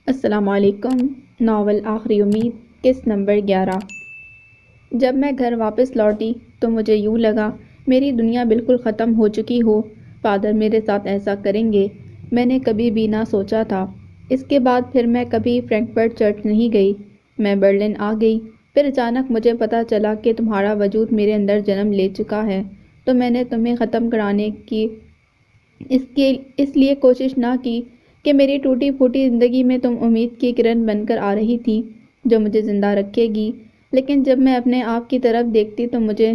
السلام علیکم۔ ناول آخری امید، قسط نمبر 11۔ جب میں گھر واپس لوٹی تو مجھے یوں لگا میری دنیا بالکل ختم ہو چکی ہو۔ فادر میرے ساتھ ایسا کریں گے، میں نے کبھی بھی نہ سوچا تھا۔ اس کے بعد پھر میں کبھی فرینکفرٹ چرچ نہیں گئی۔ میں برلن آ گئی، پھر اچانک مجھے پتہ چلا کہ تمہارا وجود میرے اندر جنم لے چکا ہے، تو میں نے تمہیں ختم کرانے کی اس لیے کوشش نہ کی کہ میری ٹوٹی پھوٹی زندگی میں تم امید کی کرن بن کر آ رہی تھی جو مجھے زندہ رکھے گی۔ لیکن جب میں اپنے آپ کی طرف دیکھتی تو مجھے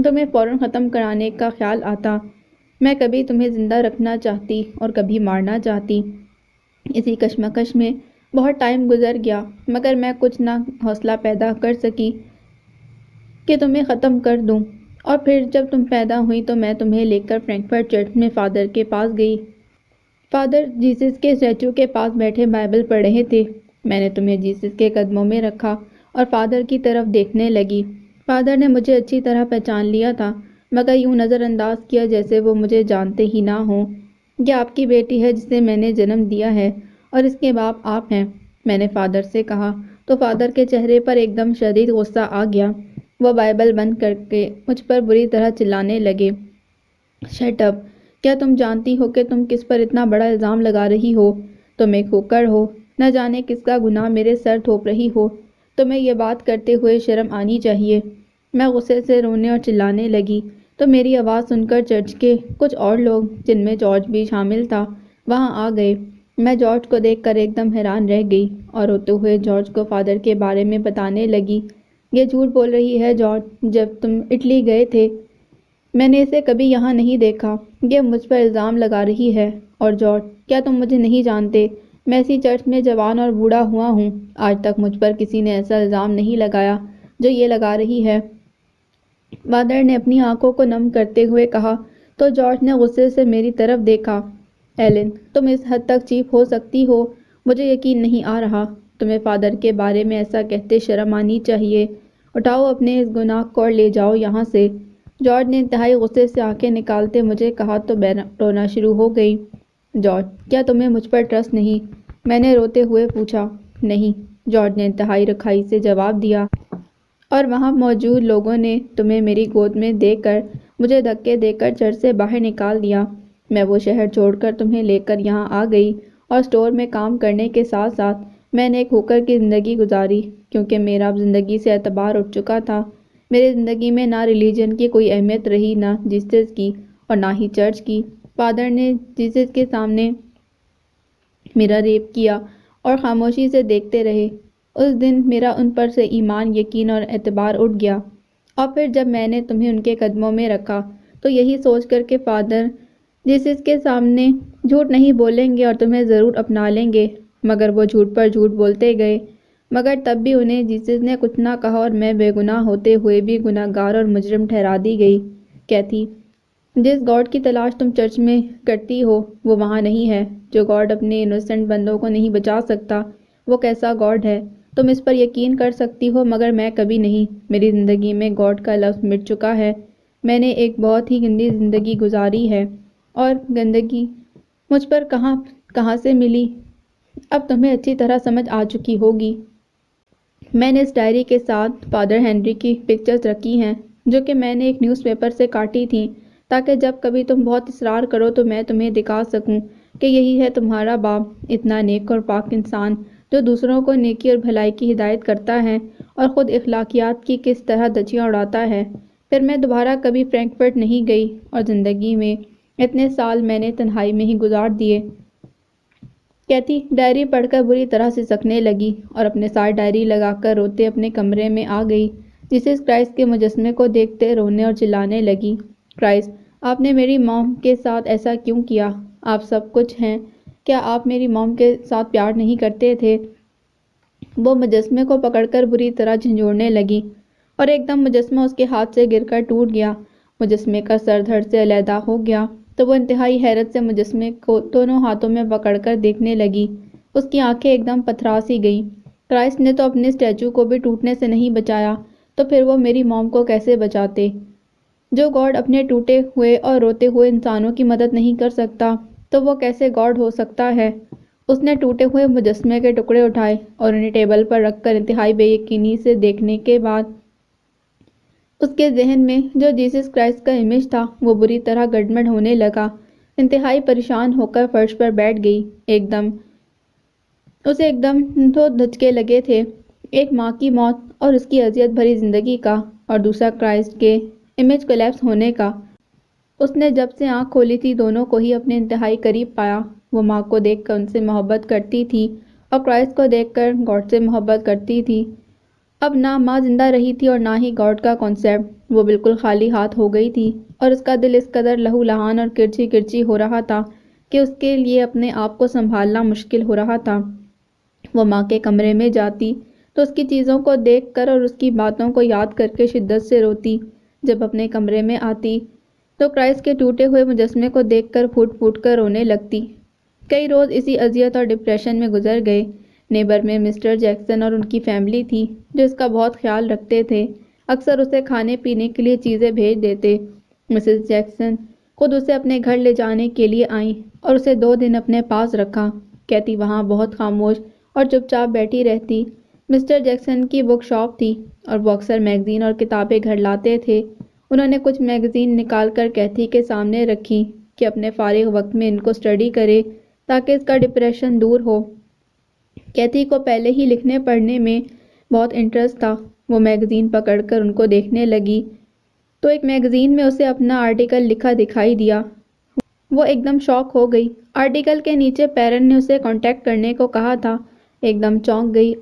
تمہیں فوراً ختم کرانے کا خیال آتا۔ میں کبھی تمہیں زندہ رکھنا چاہتی اور کبھی مارنا چاہتی۔ اسی کشمکش میں بہت ٹائم گزر گیا، مگر میں کچھ نہ حوصلہ پیدا کر سکی کہ تمہیں ختم کر دوں۔ اور پھر جب تم پیدا ہوئی تو میں تمہیں لے کر فرینکفرٹ چرچ میں فادر کے پاس گئی۔ فادر جیسس کے اسٹیچو کے پاس بیٹھے بائبل پڑھ رہے تھے۔ میں نے تمہیں جیسس کے قدموں میں رکھا اور فادر کی طرف دیکھنے لگی۔ فادر نے مجھے اچھی طرح پہچان لیا تھا، مگر یوں نظر انداز کیا جیسے وہ مجھے جانتے ہی نہ ہوں۔ یہ آپ کی بیٹی ہے جسے میں نے جنم دیا ہے، اور اس کے باپ آپ ہیں، میں نے فادر سے کہا، تو فادر کے چہرے پر ایک دم شدید غصہ آ گیا۔ وہ بائبل بند کر کے مجھ پر بری طرح چلانے لگے۔ Shut up! کیا تم جانتی ہو کہ تم کس پر اتنا بڑا الزام لگا رہی ہو؟ تم ایک ہوکر ہو، نہ جانے کس کا گناہ میرے سر تھوپ رہی ہو۔ تمہیں یہ بات کرتے ہوئے شرم آنی چاہیے۔ میں غصے سے رونے اور چلانے لگی تو میری آواز سن کر چرچ کے کچھ اور لوگ، جن میں جارج بھی شامل تھا، وہاں آ گئے۔ میں جارج کو دیکھ کر ایک دم حیران رہ گئی اور روتے ہوئے جارج کو فادر کے بارے میں بتانے لگی۔ یہ جھوٹ بول رہی ہے جارج، جب تم اٹلی گئے تھے میں نے اسے کبھی یہاں نہیں دیکھا۔ یہ مجھ پر الزام لگا رہی ہے۔ اور جارج، کیا تم مجھے نہیں جانتے؟ میں اسی چرچ میں جوان اور بوڑھا ہوا ہوں۔ آج تک مجھ پر کسی نے ایسا الزام نہیں لگایا جو یہ لگا رہی ہے۔ فادر نے اپنی آنکھوں کو نم کرتے ہوئے کہا تو جارج نے غصے سے میری طرف دیکھا۔ ایلن، تم اس حد تک چیپ ہو سکتی ہو؟ مجھے یقین نہیں آ رہا۔ تمہیں فادر کے بارے میں ایسا کہتے شرم آنی چاہیے۔ اٹھاؤ اپنے اس گناہ کو اور لے جاؤ یہاں سے۔ جارج نے انتہائی غصے سے آنکھیں نکالتے مجھے کہا تو میں رونا شروع ہو گئی۔ جارج، کیا تمہیں مجھ پر ٹرسٹ نہیں؟ میں نے روتے ہوئے پوچھا۔ نہیں، جارج نے انتہائی رکھائی سے جواب دیا۔ اور وہاں موجود لوگوں نے تمہیں میری گود میں دے کر مجھے دھکے دے کر چرچ سے باہر نکال دیا۔ میں وہ شہر چھوڑ کر تمہیں لے کر یہاں آ گئی اور اسٹور میں کام کرنے کے ساتھ ساتھ میں نے ایک ہوکر کی زندگی گزاری، کیونکہ میرا اب زندگی سے اعتبار اٹھ چکا تھا۔ میری زندگی میں نہ ریلیجن کی کوئی اہمیت رہی، نہ جیسس کی، اور نہ ہی چرچ کی۔ فادر نے جیسس کے سامنے میرا ریپ کیا اور خاموشی سے دیکھتے رہے۔ اس دن میرا ان پر سے ایمان، یقین اور اعتبار اٹھ گیا۔ اور پھر جب میں نے تمہیں ان کے قدموں میں رکھا تو یہی سوچ کر کہ فادر جیسس کے سامنے جھوٹ نہیں بولیں گے اور تمہیں ضرور اپنا لیں گے، مگر وہ جھوٹ پر جھوٹ بولتے گئے۔ مگر تب بھی انہیں جیسس نے کچھ نہ کہا اور میں بے گناہ ہوتے ہوئے بھی گناہ گار اور مجرم ٹھہرا دی گئی۔ کیتھی، جس گاڈ کی تلاش تم چرچ میں کرتی ہو وہ وہاں نہیں ہے۔ جو گاڈ اپنے انوسنٹ بندوں کو نہیں بچا سکتا وہ کیسا گاڈ ہے؟ تم اس پر یقین کر سکتی ہو، مگر میں کبھی نہیں۔ میری زندگی میں گاڈ کا لفظ مٹ چکا ہے۔ میں نے ایک بہت ہی گندی زندگی گزاری ہے، اور گندگی مجھ پر کہاں سے ملی اب تمہیں اچھی طرح سمجھ آ چکی ہوگی۔ میں نے اس ڈائری کے ساتھ فادر ہنری کی پکچرز رکھی ہیں، جو کہ میں نے ایک نیوز پیپر سے کاٹی تھیں، تاکہ جب کبھی تم بہت اصرار کرو تو میں تمہیں دکھا سکوں کہ یہی ہے تمہارا باپ، اتنا نیک اور پاک انسان جو دوسروں کو نیکی اور بھلائی کی ہدایت کرتا ہے اور خود اخلاقیات کی کس طرح دھجیاں اڑاتا ہے۔ پھر میں دوبارہ کبھی فرینکفرٹ نہیں گئی، اور زندگی میں اتنے سال میں نے تنہائی میں ہی گزار دیے۔ کیتھی ڈائری پڑھ کر بری طرح سے سکنے لگی اور اپنے ساتھ ڈائری لگا کر روتے اپنے کمرے میں آ گئی۔ جیسس کرائسٹ کے مجسمے کو دیکھتے رونے اور چلانے لگی۔ کرائسٹ، آپ نے میری موم کے ساتھ ایسا کیوں کیا؟ آپ سب کچھ ہیں، کیا آپ میری موم کے ساتھ پیار نہیں کرتے تھے؟ وہ مجسمے کو پکڑ کر بری طرح جھنجھوڑنے لگی، اور ایک دم مجسمہ اس کے ہاتھ سے گر کر ٹوٹ گیا۔ مجسمے کا سر دھڑ سے علیحدہ ہو گیا تو وہ انتہائی حیرت سے مجسمے کو دونوں ہاتھوں میں پکڑ کر دیکھنے لگی۔ اس کی آنکھیں ایک دم پتھرا سی گئیں۔ کرائسٹ نے تو اپنے اسٹیچو کو بھی ٹوٹنے سے نہیں بچایا، تو پھر وہ میری موم کو کیسے بچاتے؟ جو گاڈ اپنے ٹوٹے ہوئے اور روتے ہوئے انسانوں کی مدد نہیں کر سکتا تو وہ کیسے گاڈ ہو سکتا ہے؟ اس نے ٹوٹے ہوئے مجسمے کے ٹکڑے اٹھائے اور انہیں ٹیبل پر رکھ کر انتہائی بے یقینی سے دیکھنے کے بعد اس کے ذہن میں جو جیسس کرائسٹ کا امیج تھا وہ بری طرح گڑبڑ ہونے لگا۔ انتہائی پریشان ہو کر فرش پر بیٹھ گئی۔ اسے ایک دم دو دھچکے لگے تھے، ایک ماں کی موت اور اس کی اذیت بھری زندگی کا، اور دوسرا کرائسٹ کے امیج کولیپس ہونے کا۔ اس نے جب سے آنکھ کھولی تھی دونوں کو ہی اپنے انتہائی قریب پایا۔ وہ ماں کو دیکھ کر ان سے محبت کرتی تھی اور کرائسٹ کو دیکھ کر گاڈ سے محبت کرتی تھی۔ اب نہ ماں زندہ رہی تھی اور نہ ہی گاڈ کا کانسیپٹ۔ وہ بالکل خالی ہاتھ ہو گئی تھی اور اس کا دل اس قدر لہو لہان اور کرچی کرچی ہو رہا تھا کہ اس کے لیے اپنے آپ کو سنبھالنا مشکل ہو رہا تھا۔ وہ ماں کے کمرے میں جاتی تو اس کی چیزوں کو دیکھ کر اور اس کی باتوں کو یاد کر کے شدت سے روتی۔ جب اپنے کمرے میں آتی تو کرائسٹ کے ٹوٹے ہوئے مجسمے کو دیکھ کر پھوٹ پھوٹ کر رونے لگتی۔ کئی روز اسی اذیت اور ڈپریشن میں گزر گئے۔ نیبر میں مسٹر جیکسن اور ان کی فیملی تھی جو اس کا بہت خیال رکھتے تھے، اکثر اسے کھانے پینے کے لیے چیزیں بھیج دیتے۔ مسز جیکسن خود اسے اپنے گھر لے جانے کے لیے آئیں اور اسے 2 دن اپنے پاس رکھا۔ کیتی وہاں بہت خاموش اور چپ چاپ بیٹھی رہتی۔ مسٹر جیکسن کی بک شاپ تھی اور وہ اکثر میگزین اور کتابیں گھر لاتے تھے۔ انہوں نے کچھ میگزین نکال کر کیتھی کے سامنے رکھی کہ اپنے فارغ وقت میں ان کو اسٹڈی کرے تاکہ اس کا ڈپریشن دور ہو۔ کیتھی کو پہلے ہی لکھنے پڑھنے میں بہت انٹرسٹ تھا۔ وہ میگزین پکڑ کر ان کو دیکھنے لگی تو ایک میگزین میں اسے اپنا آرٹیکل لکھا دکھائی دیا۔ وہ ایک دم شاک ہو گئی۔ آرٹیکل کے نیچے پیرن نے اسے کانٹیکٹ کرنے کو کہا تھا۔ ایک دم چونک گئی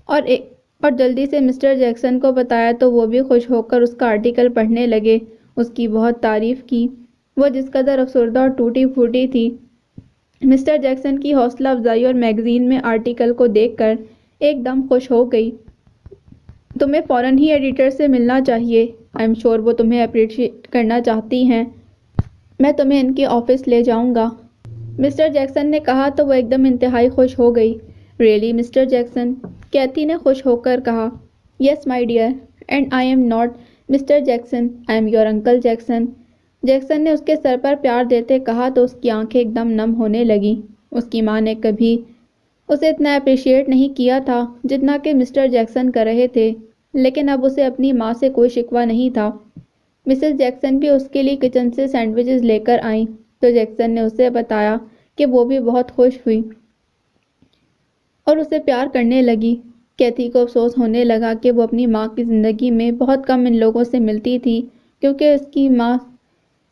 اور جلدی سے مسٹر جیکسن کو بتایا تو وہ بھی خوش ہو کر اس کا آرٹیکل پڑھنے لگے۔ اس کی بہت تعریف کی۔ وہ جس قدر افسردہ اور ٹوٹی پھوٹی تھی، مسٹر جیکسن کی حوصلہ افزائی اور میگزین میں آرٹیکل کو دیکھ کر ایک دم خوش ہو گئی۔ تمہیں فوراً ہی ایڈیٹر سے ملنا چاہیے۔ آئی ایم شور وہ تمہیں اپریشیٹ کرنا چاہتی ہیں۔ میں تمہیں ان کے آفس لے جاؤں گا۔ مسٹر جیکسن نے کہا تو وہ ایک دم انتہائی خوش ہو گئی۔ Really mister Jackson? کیتھی نے خوش ہو کر کہا۔ Yes my dear, and I am not mister Jackson, I am your uncle Jackson. Jackson نے اس کے سر پر پیار دیتے کہا تو اس کی آنکھیں ایک دم نم ہونے لگیں۔ اس کی ماں نے کبھی اسے اتنا اپریشیٹ نہیں کیا تھا جتنا کہ مسٹر جیکسن کر رہے تھے، لیکن اب اسے اپنی ماں سے کوئی شکوہ نہیں تھا۔ مسز جیکسن بھی اس کے لیے کچن سے سینڈوچز لے کر آئیں تو جیکسن نے اسے بتایا کہ وہ بھی بہت خوش ہوئی اور اسے پیار کرنے لگی۔ کیتھی کو افسوس ہونے لگا کہ وہ اپنی ماں کی زندگی میں بہت کم ان لوگوں سے ملتی تھی، کیونکہ اس کی ماں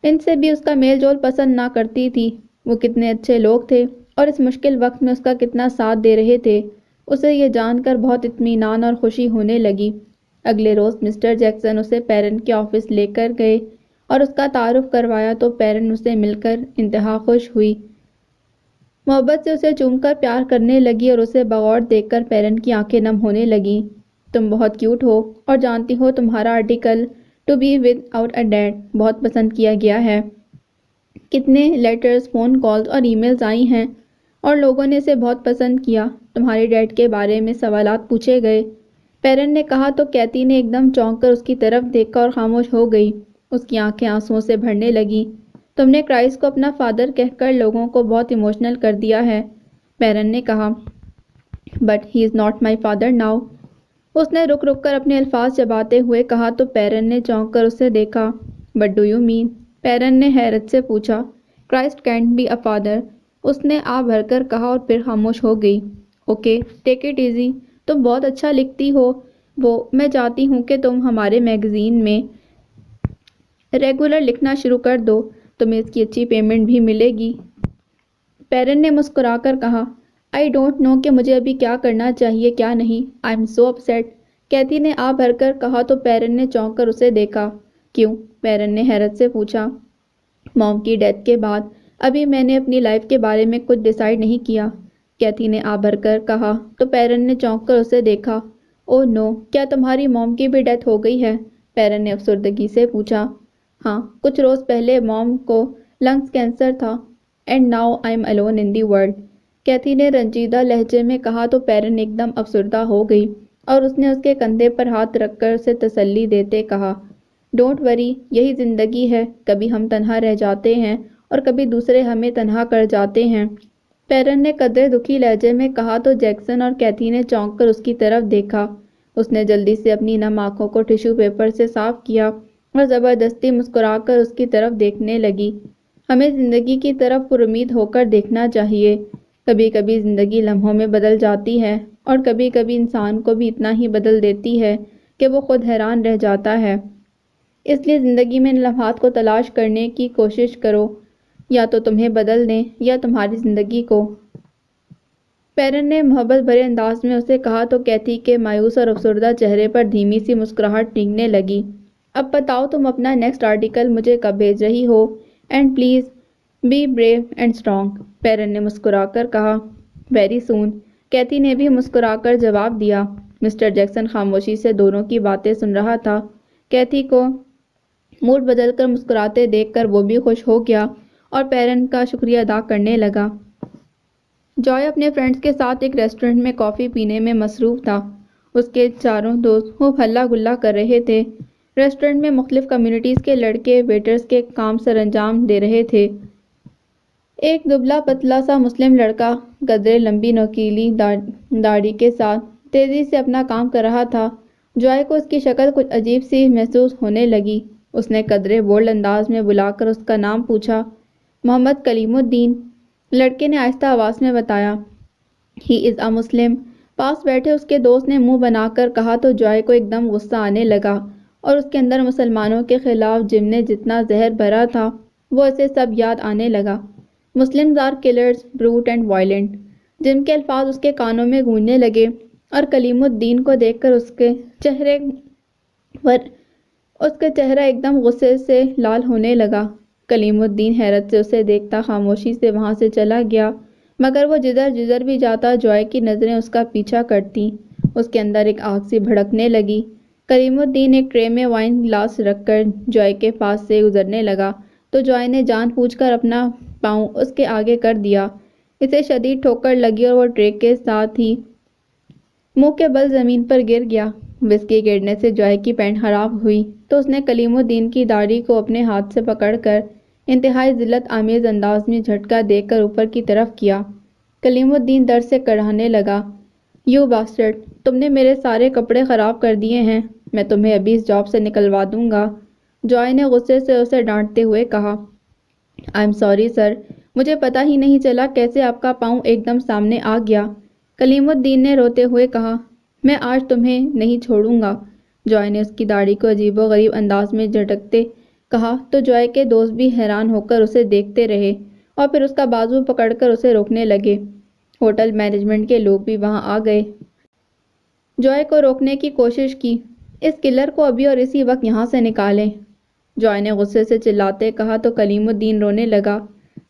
ان سے بھی اس کا میل جول پسند نہ کرتی تھی۔ وہ کتنے اچھے لوگ تھے اور اس مشکل وقت میں اس کا کتنا ساتھ دے رہے تھے۔ اسے یہ جان کر بہت اطمینان اور خوشی ہونے لگی۔ اگلے روز مسٹر جیکسن اسے پیرن کے آفس لے کر گئے اور اس کا تعارف کروایا تو پیرن اسے مل کر انتہا خوش ہوئی۔ محبت سے اسے چوم کر پیار کرنے لگی اور اسے بغور دیکھ کر پیرن کی آنکھیں نم ہونے لگیں۔ تم بہت کیوٹ ہو اور جانتی ہو تمہارا article to be without a dad بہت پسند کیا گیا ہے۔ کتنے لیٹرز، فون کالز اور ای میلز آئی ہیں اور لوگوں نے اسے بہت پسند کیا۔ تمہارے ڈیڈ کے بارے میں سوالات پوچھے گئے۔ پیرن نے کہا تو کیتی نے ایک دم چونک کر اس کی طرف دیکھا اور خاموش ہو گئی۔ اس کی آنکھیں آنسوؤں سے بھرنے لگیں۔ تم نے کرائسٹ کو اپنا فادر کہہ کر لوگوں کو بہت ایموشنل کر دیا ہے، پیرن نے کہا۔ But he is not my father now, اس نے رک رک کر اپنے الفاظ چباتے ہوئے کہا تو پیرن نے چونک کر اسے دیکھا۔ What do you mean? Perrin نے حیرت سے پوچھا۔ Christ can't be a father, اس نے آہ بھر کر کہا اور پھر خاموش ہو گئی۔ اوکے ٹیک اٹ ایزی، تم بہت اچھا لکھتی ہو۔ میں چاہتی ہوں کہ تم ہمارے میگزین میں ریگولر لکھنا شروع کر دو، تمہیں اس کی اچھی پیمنٹ بھی ملے گی۔ پیرن نے مسکرا کر کہا، آئی ڈونٹ نو کہ مجھے ابھی کیا کرنا چاہیے کیا نہیں، آئی ایم سو اپسیٹ، کیتی نے آہ بھر کر کہا تو پیرن نے چونک کر اسے دیکھا۔ کیوں؟ پیرن نے حیرت سے پوچھا۔ موم کی ڈیتھ کے بعد ابھی میں نے اپنی لائف کے بارے میں کچھ ڈیسائیڈ نہیں کیا، کیتی نے آہ بھر کر کہا تو پیرن نے چونک کر اسے دیکھا۔ اوہ نو، کیا تمہاری موم کی بھی ڈیتھ ہو گئی ہے؟ پیرن نے افسردگی سے پوچھا۔ ہاں، کچھ روز پہلے موم کو لنگز کینسر تھا، and now I am alone in the world, کیتھی نے رنجیدہ لہجے میں کہا تو پیرن ایک دم افسردہ ہو گئی اور اس نے اس کے کندھے پر ہاتھ رکھ کر اسے تسلی دیتے کہا، ڈونٹ وری، یہی زندگی ہے، کبھی ہم تنہا رہ جاتے ہیں اور کبھی دوسرے ہمیں تنہا کر جاتے ہیں۔ پیرن نے قدرے دکھی لہجے میں کہا تو جیکسن اور کیتھی نے چونک کر اس کی طرف دیکھا۔ اس نے جلدی سے اپنی نم آنکھوں کو ٹشو پیپر سے صاف کیا اور زبردستی مسکرا کر اس کی طرف دیکھنے لگی۔ ہمیں زندگی کی طرف پر امید ہو کر دیکھنا چاہیے۔ کبھی کبھی زندگی لمحوں میں بدل جاتی ہے اور کبھی کبھی انسان کو بھی اتنا ہی بدل دیتی ہے کہ وہ خود حیران رہ جاتا ہے۔ اس لیے زندگی میں ان لمحات کو تلاش کرنے کی کوشش کرو، یا تو تمہیں بدل دیں یا تمہاری زندگی کو۔ پیرن نے محبت بھرے انداز میں اسے کہا تو کیتھی کے مایوس اور افسردہ چہرے پر دھیمی سی مسکراہٹ ٹنگنے لگی۔ اب بتاؤ تم اپنا نیکسٹ آرٹیکل مجھے کب بھیج رہی ہو؟ And please be brave and strong, Perrin نے مسکرا کر کہا۔ ویری سون، کیتھی نے بھی مسکرا کر جواب دیا۔ مسٹر جیکسن خاموشی سے دونوں کی باتیں سن رہا تھا۔ کیتھی کو موڈ بدل کر مسکراتے دیکھ کر وہ بھی خوش ہو گیا اور پیرن کا شکریہ ادا کرنے لگا۔ جوائے اپنے فرینڈز کے ساتھ ایک ریسٹورنٹ میں کافی پینے میں مصروف تھا۔ اس کے چاروں دوست خوب ہلا گلا کر رہے تھے۔ ریسٹورنٹ میں مختلف کمیونٹیز کے لڑکے ویٹرز کے کام سر انجام دے رہے تھے۔ ایک دبلا پتلا سا مسلم لڑکا قدرے لمبی نوکیلی داڑھی کے ساتھ تیزی سے اپنا کام کر رہا تھا۔ جوائے کو اس کی شکل کچھ عجیب سی محسوس ہونے لگی۔ اس نے قدرے بولڈ انداز میں بلا کر اس کا نام پوچھا۔ محمد کلیم الدین، لڑکے نے آہستہ آواز میں بتایا۔ ہی از اے مسلم، پاس بیٹھے اس کے دوست نے منہ بنا کر کہا تو جوائے کو ایک دم غصہ آنے لگا اور اس کے اندر مسلمانوں کے خلاف جم نے جتنا زہر بھرا تھا وہ اسے سب یاد آنے لگا۔ Muslims are killers, brute and violent, Jim کے الفاظ اس کے کانوں میں گونجنے لگے اور کلیم الدین کو دیکھ کر اس کا چہرہ ایک دم غصے سے لال ہونے لگا۔ کلیم الدین حیرت سے اسے دیکھتا خاموشی سے وہاں سے چلا گیا، مگر وہ جدھر بھی جاتا جوائے کی نظریں اس کا پیچھا کرتی۔ اس کے اندر ایک آگ سی بھڑکنے لگی۔ کلیم الدین ایک ٹرے میں وائن گلاس رکھ کر جوائے کے پاس سے گزرنے لگا تو جوائے نے جان بوجھ کر اپنا پاؤں اس کے آگے کر دیا۔ اسے شدید ٹھوکر لگی اور وہ ٹرے کے ساتھ ہی منہ کے بل زمین پر گر گیا۔ وسکی گرنے سے جوائے کی پینٹ خراب ہوئی تو اس نے کلیم الدین کی داڑھی کو اپنے ہاتھ سے پکڑ کر انتہائی ذلت آمیز انداز میں جھٹکا دے کر اوپر کی طرف کیا۔ کلیم الدین درد سے کڑھانے لگا۔ یو باسٹرڈ، تم نے میرے سارے کپڑے خراب کر دیے ہیں، میں تمہیں ابھی اس جاب سے نکلوا دوں گا، جوائے نے غصے سے اسے ڈانٹتے ہوئے کہا۔ آئی ایم سوری سر، مجھے پتہ ہی نہیں چلا کیسے آپ کا پاؤں ایک دم سامنے آ گیا، کلیم الدین نے روتے ہوئے کہا۔ میں آج تمہیں نہیں چھوڑوں گا، جوائے نے اس کی داڑھی کو عجیب و غریب انداز میں جھٹکتے کہا تو جوائے کے دوست بھی حیران ہو کر اسے دیکھتے رہے اور پھر اس کا بازو پکڑ کر اسے روکنے لگے۔ ہوٹل مینجمنٹ کے لوگ بھی وہاں آ گئے۔ جوائے کو روکنے کی کوشش کی۔ اس کلر کو ابھی اور اسی وقت یہاں سے نکالیں، جوائے نے غصے سے چلاتے کہا تو کلیم الدین رونے لگا۔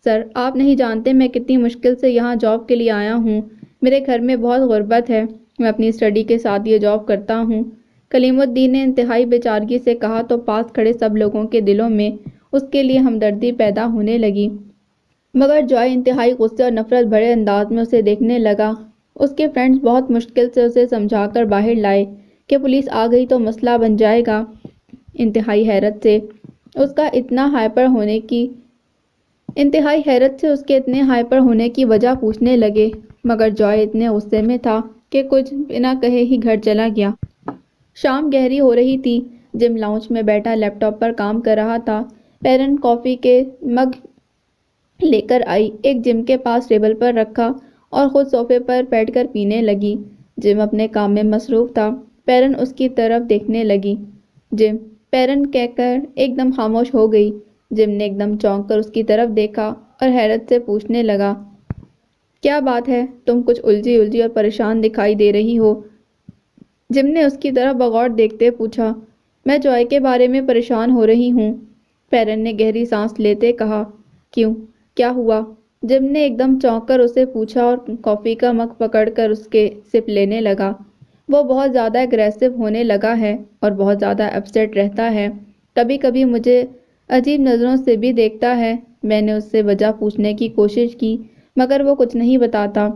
سر، آپ نہیں جانتے میں کتنی مشکل سے یہاں جاب کے لیے آیا ہوں، میرے گھر میں بہت غربت ہے، میں اپنی اسٹڈی کے ساتھ یہ جاب کرتا ہوں، کلیم الدین نے انتہائی بے چارگی سے کہا تو پاس کھڑے سب لوگوں کے دلوں میں اس کے لیے ہمدردی پیدا ہونے لگی، مگر جوائے انتہائی غصے اور نفرت بھرے انداز میں اسے دیکھنے لگا۔ اس کے فرینڈز بہت مشکل سے اسے سمجھا کر باہر لائے کہ پولیس آ گئی تو مسئلہ بن جائے گا۔ انتہائی حیرت سے اس کے اتنے ہائپر ہونے کی وجہ پوچھنے لگے، مگر جوائے اتنے غصے میں تھا کہ کچھ بنا کہے ہی گھر چلا گیا۔ شام گہری ہو رہی تھی۔ جم لاؤنج میں بیٹھا لیپ ٹاپ پر کام کر رہا تھا۔ پیرن کافی کے مگ لے کر آئی، ایک جم کے پاس ٹیبل پر رکھا اور خود صوفے پر بیٹھ کر پینے لگی۔ جم اپنے کام میں مصروف تھا۔ پیرن اس کی طرف دیکھنے لگی۔ جم، پیرن کہہ کر ایک دم خاموش ہو گئی۔ جم نے ایک دم چونک کر اس کی طرف دیکھا اور حیرت سے پوچھنے لگا، کیا بات ہے، تم کچھ الجھی اور پریشان دکھائی دے رہی ہو؟ جم نے اس کی طرف بغور دیکھتے پوچھا۔ میں جوائے کے بارے میں پریشان ہو رہی ہوں، پیرن نے گہری سانس لیتے کہا۔ کیوں، کیا ہوا؟ جم نے ایک دم چونک کر اسے پوچھا اور کافی کا مگ پکڑ کر اس کے سپ لینے لگا۔ وہ بہت زیادہ اگریسو ہونے لگا ہے اور بہت زیادہ اپسیٹ رہتا ہے، کبھی کبھی مجھے عجیب نظروں سے بھی دیکھتا ہے۔ میں نے اس سے وجہ پوچھنے کی کوشش کی مگر وہ کچھ نہیں بتاتا،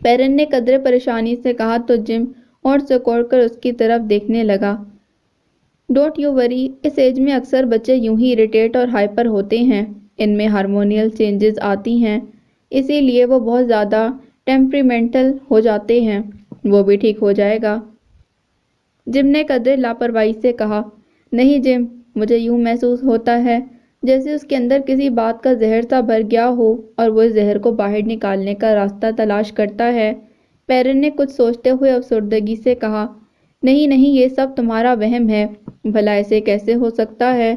پیرن نے قدرے پریشانی سے کہا تو جم ہونٹ سکوڑ کر اس کی طرف دیکھنے لگا۔ ڈونٹ یو وری، اس ایج میں اکثر بچے یوں ہی اریٹیٹ اور ہائپر ہوتے ہیں، ان میں ہارمونیل چینجز آتی ہیں، اسی لیے وہ بہت زیادہ ٹیمپریمنٹل ہو جاتے ہیں۔ وہ بھی ٹھیک ہو جائے گا۔ جم نے قدرے لاپرواہی سے کہا۔ نہیں جم، مجھے یوں محسوس ہوتا ہے جیسے اس کے اندر کسی بات کا زہر سا بھر گیا ہو اور وہ اس زہر کو باہر نکالنے کا راستہ تلاش کرتا ہے۔ پیرن نے کچھ سوچتے ہوئے افسردگی سے کہا، نہیں نہیں، یہ سب تمہارا وہم ہے۔ بھلا ایسے کیسے ہو سکتا ہے؟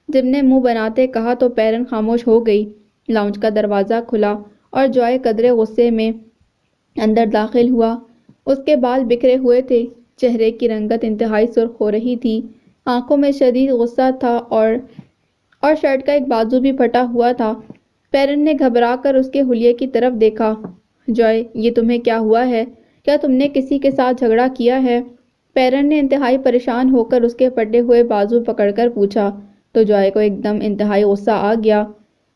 جم نے منہ بناتے کہا تو پیرن خاموش ہو گئی۔ لاؤنج کا دروازہ کھلا اور جوائے قدرے غصے میں اندر داخل ہوا۔ اس کے بال بکھرے ہوئے تھے، چہرے کی رنگت انتہائی سرخ ہو رہی تھی، آنکھوں میں شدید غصہ تھا اور شرٹ کا ایک بازو بھی پھٹا ہوا تھا۔ پیرن نے گھبرا کر اس کے حلیے کی طرف دیکھا۔ جوائے، یہ تمہیں کیا ہوا ہے؟ کیا تم نے کسی کے ساتھ جھگڑا کیا ہے؟ پیرن نے انتہائی پریشان ہو کر اس کے پھٹے ہوئے بازو پکڑ کر پوچھا تو جوائے کو ایک دم انتہائی غصہ آ گیا۔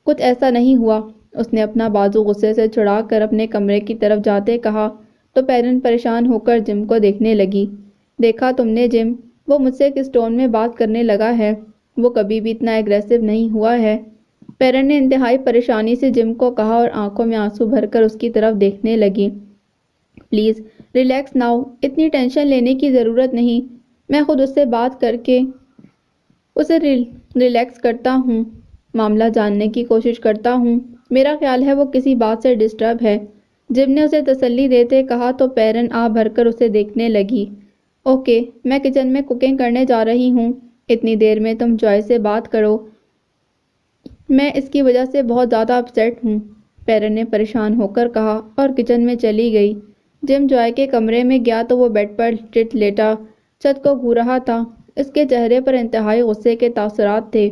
کچھ ایسا نہیں ہوا، اس نے اپنا بازو غصے سے چھڑا کر اپنے کمرے کی طرف جاتے کہا تو پیرن پریشان ہو کر جم کو دیکھنے لگی۔ دیکھا تم نے جم، وہ مجھ سے کس ٹون میں بات کرنے لگا ہے؟ وہ کبھی بھی اتنا ایگریسو نہیں ہوا ہے۔ پیرن نے انتہائی پریشانی سے جم کو کہا اور آنکھوں میں آنسو بھر کر اس کی طرف دیکھنے لگی۔ پلیز ریلیکس ناؤ، اتنی ٹینشن لینے کی ضرورت نہیں، میں خود اس سے بات کر کے اسے ریلیکس کرتا ہوں، معاملہ جاننے کی کوشش کرتا ہوں۔ میرا خیال ہے وہ کسی بات سے ڈسٹرب ہے۔ جم نے اسے تسلی دیتے کہا تو پیرن آہ بھر کر اسے دیکھنے لگی۔ اوکے، میں کچن میں کوکنگ کرنے جا رہی ہوں، اتنی دیر میں تم جوائے سے بات کرو، میں اس کی وجہ سے بہت زیادہ اپسیٹ ہوں، پیرن نے پریشان ہو کر کہا اور کچن میں چلی گئی۔ جم جوائے کے کمرے میں گیا تو وہ بیڈ پر لیٹا چھت کو گھور رہا تھا، اس کے چہرے پر انتہائی غصے کے تاثرات تھے۔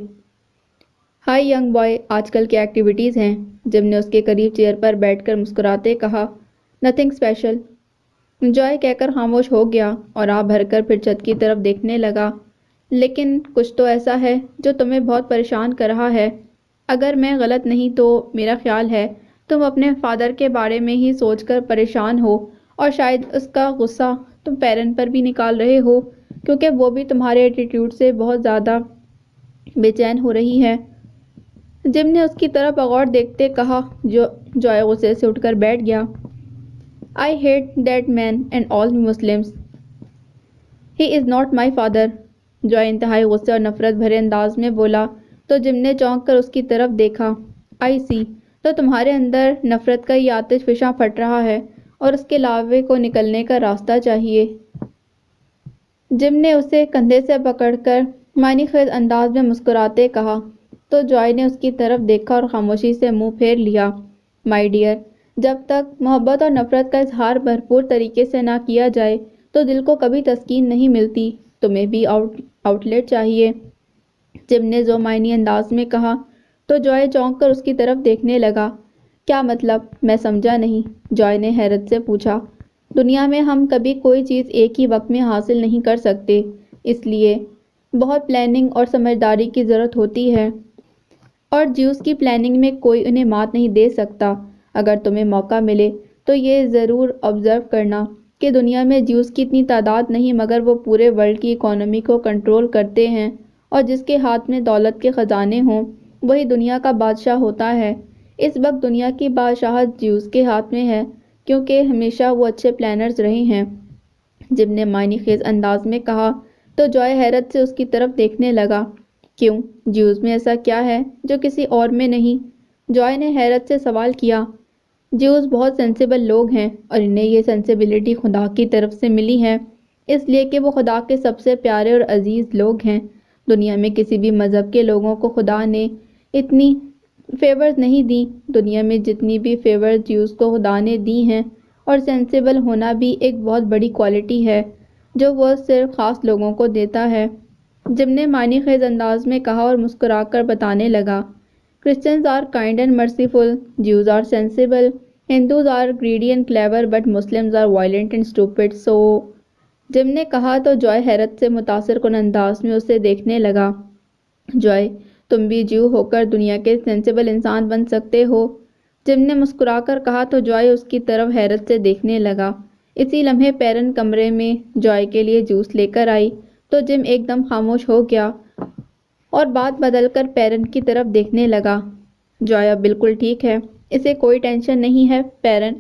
ہائی ینگ بوائے، آج کل کیا ایکٹیویٹیز ہیں؟ جم نے اس کے قریب چیئر پر بیٹھ کر مسکراتے کہا۔ نتھنگ اسپیشل، جوائے کہہ کر خاموش ہو گیا اور آہ بھر کر پھر چھت کی طرف دیکھنے لگا۔ لیکن کچھ تو ایسا ہے جو تمہیں بہت پریشان کر رہا ہے۔ اگر میں غلط نہیں تو میرا خیال ہے تم اپنے فادر کے بارے میں ہی سوچ کر پریشان ہو اور شاید اس کا غصہ تم پیرن پر بھی نکال رہے ہو کیونکہ وہ بھی تمہارے ایٹیٹیوڈ سے بہت زیادہ بے چین ہو رہی ہے۔ جم نے اس کی طرف بغور دیکھتے کہا۔ جوائے غصے سے اٹھ کر بیٹھ گیا۔ I hate that man and all Muslims. He is not my father. Joy انتہائی غصے اور نفرت بھرے انداز میں بولا تو جم نے چونک کر اس کی طرف دیکھا۔ I see. تو تمہارے اندر نفرت کا یہ آتش فشاں پھٹ رہا ہے اور اس کے لاوے کو نکلنے کا راستہ چاہیے۔ جم نے اسے کندھے سے پکڑ کر معنی خیز انداز میں مسکراتے کہا تو جوائے نے اس کی طرف دیکھا اور خاموشی سے منہ پھیر لیا۔ مائی ڈیئر، جب تک محبت اور نفرت کا اظہار بھرپور طریقے سے نہ کیا جائے تو دل کو کبھی تسکین نہیں ملتی، تمہیں بھی آؤٹ لیٹ چاہیے، جم نے ذو معنی انداز میں کہا تو جوائے چونک کر اس کی طرف دیکھنے لگا۔ کیا مطلب؟ میں سمجھا نہیں، جوائے نے حیرت سے پوچھا۔ دنیا میں ہم کبھی کوئی چیز ایک ہی وقت میں حاصل نہیں کر سکتے، اس لیے بہت پلاننگ اور سمجھداری کی ضرورت ہوتی ہے، اور جیوز کی پلاننگ میں کوئی انہیں مات نہیں دے سکتا۔ اگر تمہیں موقع ملے تو یہ ضرور آبزرو کرنا کہ دنیا میں جیوز کی اتنی تعداد نہیں مگر وہ پورے ورلڈ کی اکانومی کو کنٹرول کرتے ہیں، اور جس کے ہاتھ میں دولت کے خزانے ہوں وہی دنیا کا بادشاہ ہوتا ہے۔ اس وقت دنیا کی بادشاہت جیوز کے ہاتھ میں ہے کیونکہ ہمیشہ وہ اچھے پلانرز رہے ہیں، جم نے معنی خیز انداز میں کہا تو جوائے حیرت سے اس کی طرف دیکھنے لگا۔ کیوں؟ جیوز میں ایسا کیا ہے جو کسی اور میں نہیں؟ جوائے نے حیرت سے سوال کیا۔ جیوز بہت سینسیبل لوگ ہیں اور انہیں یہ سینسیبلٹی خدا کی طرف سے ملی ہے، اس لیے کہ وہ خدا کے سب سے پیارے اور عزیز لوگ ہیں۔ دنیا میں کسی بھی مذہب کے لوگوں کو خدا نے اتنی فیورز نہیں دی، دنیا میں جتنی بھی فیورز جیوز کو خدا نے دی ہیں، اور سینسیبل ہونا بھی ایک بہت بڑی کوالٹی ہے جو وہ صرف خاص لوگوں کو دیتا ہے، جم نے معنی خیز انداز میں کہا اور مسکرا کر بتانے لگا۔ Christians are kind and merciful, Jews are sensible, Hindus are greedy and clever, but Muslims are violent and stupid. So جم نے کہا تو جوائے حیرت سے متاثر کن انداز میں اسے دیکھنے لگا۔ جوائے، تم بھی جیو ہو کر دنیا کے سینسیبل انسان بن سکتے ہو، جم نے مسکرا کر کہا تو جوائے اس کی طرف حیرت سے دیکھنے لگا۔ اسی لمحے پیرن کمرے میں جوائے کے لیے جوس لے کر آئی تو جم ایک دم خاموش ہو گیا اور بات بدل کر پیرن کی طرف دیکھنے لگا۔ جوائے اب بالکل ٹھیک ہے، اسے کوئی ٹینشن نہیں ہے پیرن،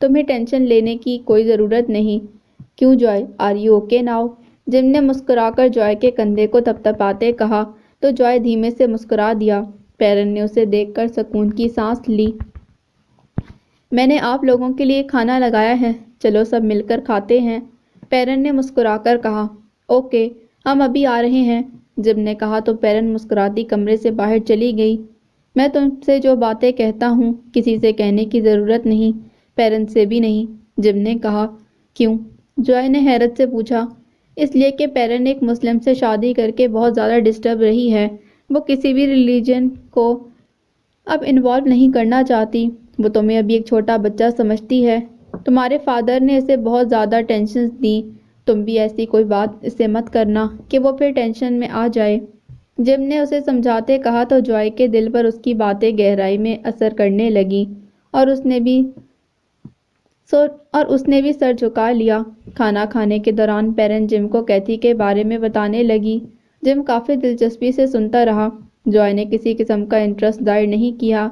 تمہیں ٹینشن لینے کی کوئی ضرورت نہیں۔ کیوں Joy, are you okay now? Jim نے مسکرا کر جوائے کے کندھے کو تھپتھپاتے کہا تو جوائے دھیمے سے مسکرا دیا۔ پیرن نے اسے دیکھ کر سکون کی سانس لی۔ میں نے آپ لوگوں کے لیے کھانا لگایا ہے، چلو سب مل کر کھاتے ہیں، پیرن نے مسکرا کر کہا۔ اوکے، ہم ابھی آ رہے ہیں، جم نے کہا تو پیرن مسکراتی کمرے سے باہر چلی گئی۔ میں تم سے جو باتیں کہتا ہوں کسی سے کہنے کی ضرورت نہیں، پیرن سے بھی نہیں، جم نے کہا۔ کیوں؟ جوائے نے حیرت سے پوچھا۔ اس لیے کہ پیرن ایک مسلم سے شادی کر کے بہت زیادہ ڈسٹرب رہی ہے، وہ کسی بھی ریلیجن کو اب انوالو نہیں کرنا چاہتی، وہ تمہیں ابھی ایک چھوٹا بچہ سمجھتی ہے، تمہارے فادر نے اسے بہت زیادہ ٹینشنز دیں، تم بھی ایسی کوئی بات اسے مت کرنا کہ وہ پھر ٹینشن میں آ جائے، جم نے اسے سمجھاتے کہا تو جوائے کے دل پر اس کی باتیں گہرائی میں اثر کرنے لگیں اور اس نے بھی سر جھکا لیا۔ کھانا کھانے کے دوران پیرن جم کو کیتھی کے بارے میں بتانے لگی۔ جم کافی دلچسپی سے سنتا رہا۔ جوائے نے کسی قسم کا انٹرسٹ ظاہر نہیں کیا۔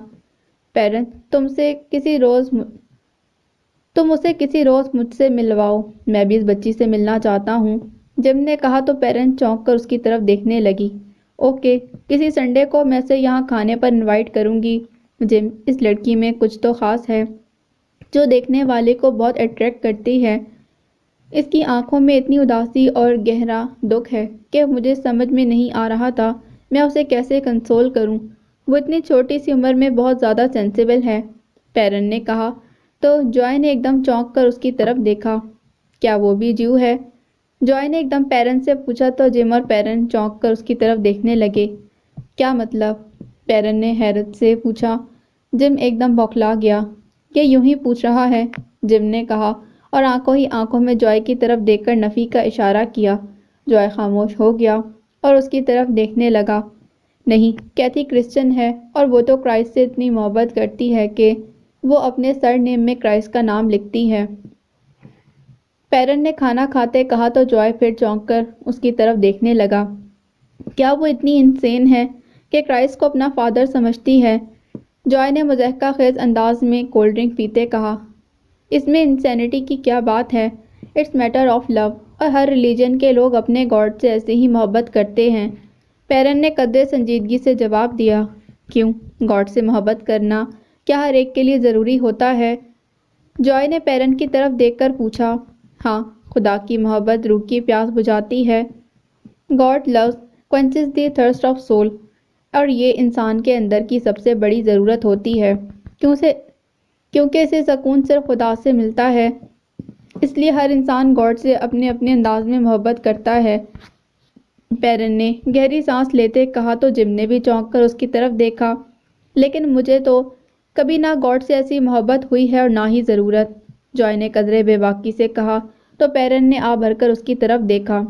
پیرن، تم اسے کسی روز مجھ سے ملواؤ، میں بھی اس بچی سے ملنا چاہتا ہوں، جم نے کہا تو پیرن چونک کر اس کی طرف دیکھنے لگی۔ اوکے، کسی سنڈے کو میں اسے یہاں کھانے پر انوائٹ کروں گی۔ جم، اس لڑکی میں کچھ تو خاص ہے جو دیکھنے والے کو بہت اٹریکٹ کرتی ہے، اس کی آنکھوں میں اتنی اداسی اور گہرا دکھ ہے کہ مجھے سمجھ میں نہیں آ رہا تھا میں اسے کیسے کنسول کروں، وہ اتنی چھوٹی سی عمر میں بہت زیادہ سینسیبل ہے، پیرن نے کہا تو جوائے نے ایک دم چونک کر اس کی طرف دیکھا۔ کیا وہ بھی جیو ہے؟ جوائے نے ایک دم پیرن سے پوچھا تو جم اور پیرن چونک کر اس کی طرف دیکھنے لگے۔ کیا مطلب؟ پیرن نے حیرت سے پوچھا۔ جم ایک دم بوکھلا گیا۔ یہ یوں ہی پوچھ رہا ہے، جم نے کہا اور آنکھوں ہی آنکھوں میں جوائے کی طرف دیکھ کر نفی کا اشارہ کیا۔ جوائے خاموش ہو گیا اور اس کی طرف دیکھنے لگا۔ نہیں، کیتھی کرسچن ہے اور وہ تو کرائسٹ سے اتنی محبت کرتی ہے کہ وہ اپنے سر نیم میں کرائسٹ کا نام لکھتی ہے، پیرن نے کھانا کھاتے کہا تو جوائے پھر چونک کر اس کی طرف دیکھنے لگا۔ کیا وہ اتنی انسین ہے کہ کرائسٹ کو اپنا فادر سمجھتی ہے؟ جوائے نے مضحکہ خیز انداز میں کولڈ ڈرنک پیتے کہا۔ اس میں انسینٹی کی کیا بات ہے؟ اٹس میٹر آف لو، اور ہر ریلیجن کے لوگ اپنے گاڈ سے ایسے ہی محبت کرتے ہیں، پیرن نے قدرے سنجیدگی سے جواب دیا۔ کیوں؟ گاڈ سے محبت کرنا کیا ہر ایک کے لیے ضروری ہوتا ہے؟ جوائے نے پیرن کی طرف دیکھ کر پوچھا۔ ہاں، خدا کی محبت روح کی پیاس بجھاتی ہے، God loves quenches the thrust of civil, اور یہ انسان کے اندر کی سب سے بڑی ضرورت ہوتی ہے، کیونکہ اسے سکون صرف خدا سے ملتا ہے، اس لیے ہر انسان گاڈ سے اپنے اپنے انداز میں محبت کرتا ہے، پیرن نے گہری سانس لیتے کہا تو جم نے بھی چونک کر اس کی طرف دیکھا۔ لیکن مجھے تو کبھی نہ گاڈ سے ایسی محبت ہوئی ہے اور نہ ہی ضرورت، جوائے نے قدرے بے باکی سے کہا تو پیرن نے آ بھر کر اس کی طرف دیکھا۔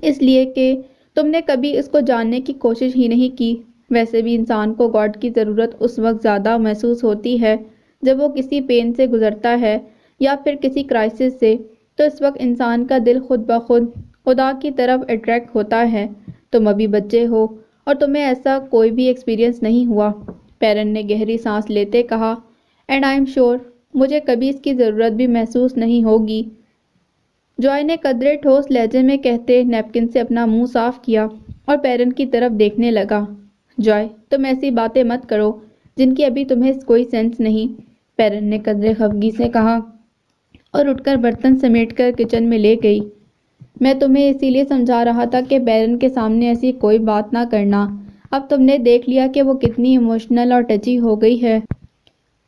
اس لیے کہ تم نے کبھی اس کو جاننے کی کوشش ہی نہیں کی، ویسے بھی انسان کو گاڈ کی ضرورت اس وقت زیادہ محسوس ہوتی ہے جب وہ کسی پین سے گزرتا ہے یا پھر کسی کرائسس سے، تو اس وقت انسان کا دل خود بخود خدا کی طرف اٹریکٹ ہوتا ہے۔ تم ابھی بچے ہو اور تمہیں ایسا کوئی بھی ایکسپیرئنس نہیں ہوا، پیرن نے گہری سانس لیتے کہا، اینڈ آئی ایم شیور مجھے کبھی اس کی ضرورت بھی محسوس نہیں ہوگی، جوائے نے قدرے ٹھوس لہجے میں کہتے نیپکن سے اپنا منہ صاف کیا اور پیرن کی طرف دیکھنے لگا۔ جوائے، تم ایسی باتیں مت کرو جن کی ابھی تمہیں کوئی سینس نہیں، پیرن نے قدرے خفگی سے کہا اور اٹھ کر برتن سمیٹ کر کچن میں لے گئی۔ میں تمہیں اسی لیے سمجھا رہا تھا کہ پیرن کے سامنے ایسی کوئی بات نہ کرنا، اب تم نے دیکھ لیا کہ وہ کتنی ایموشنل اور ٹچی ہو گئی ہے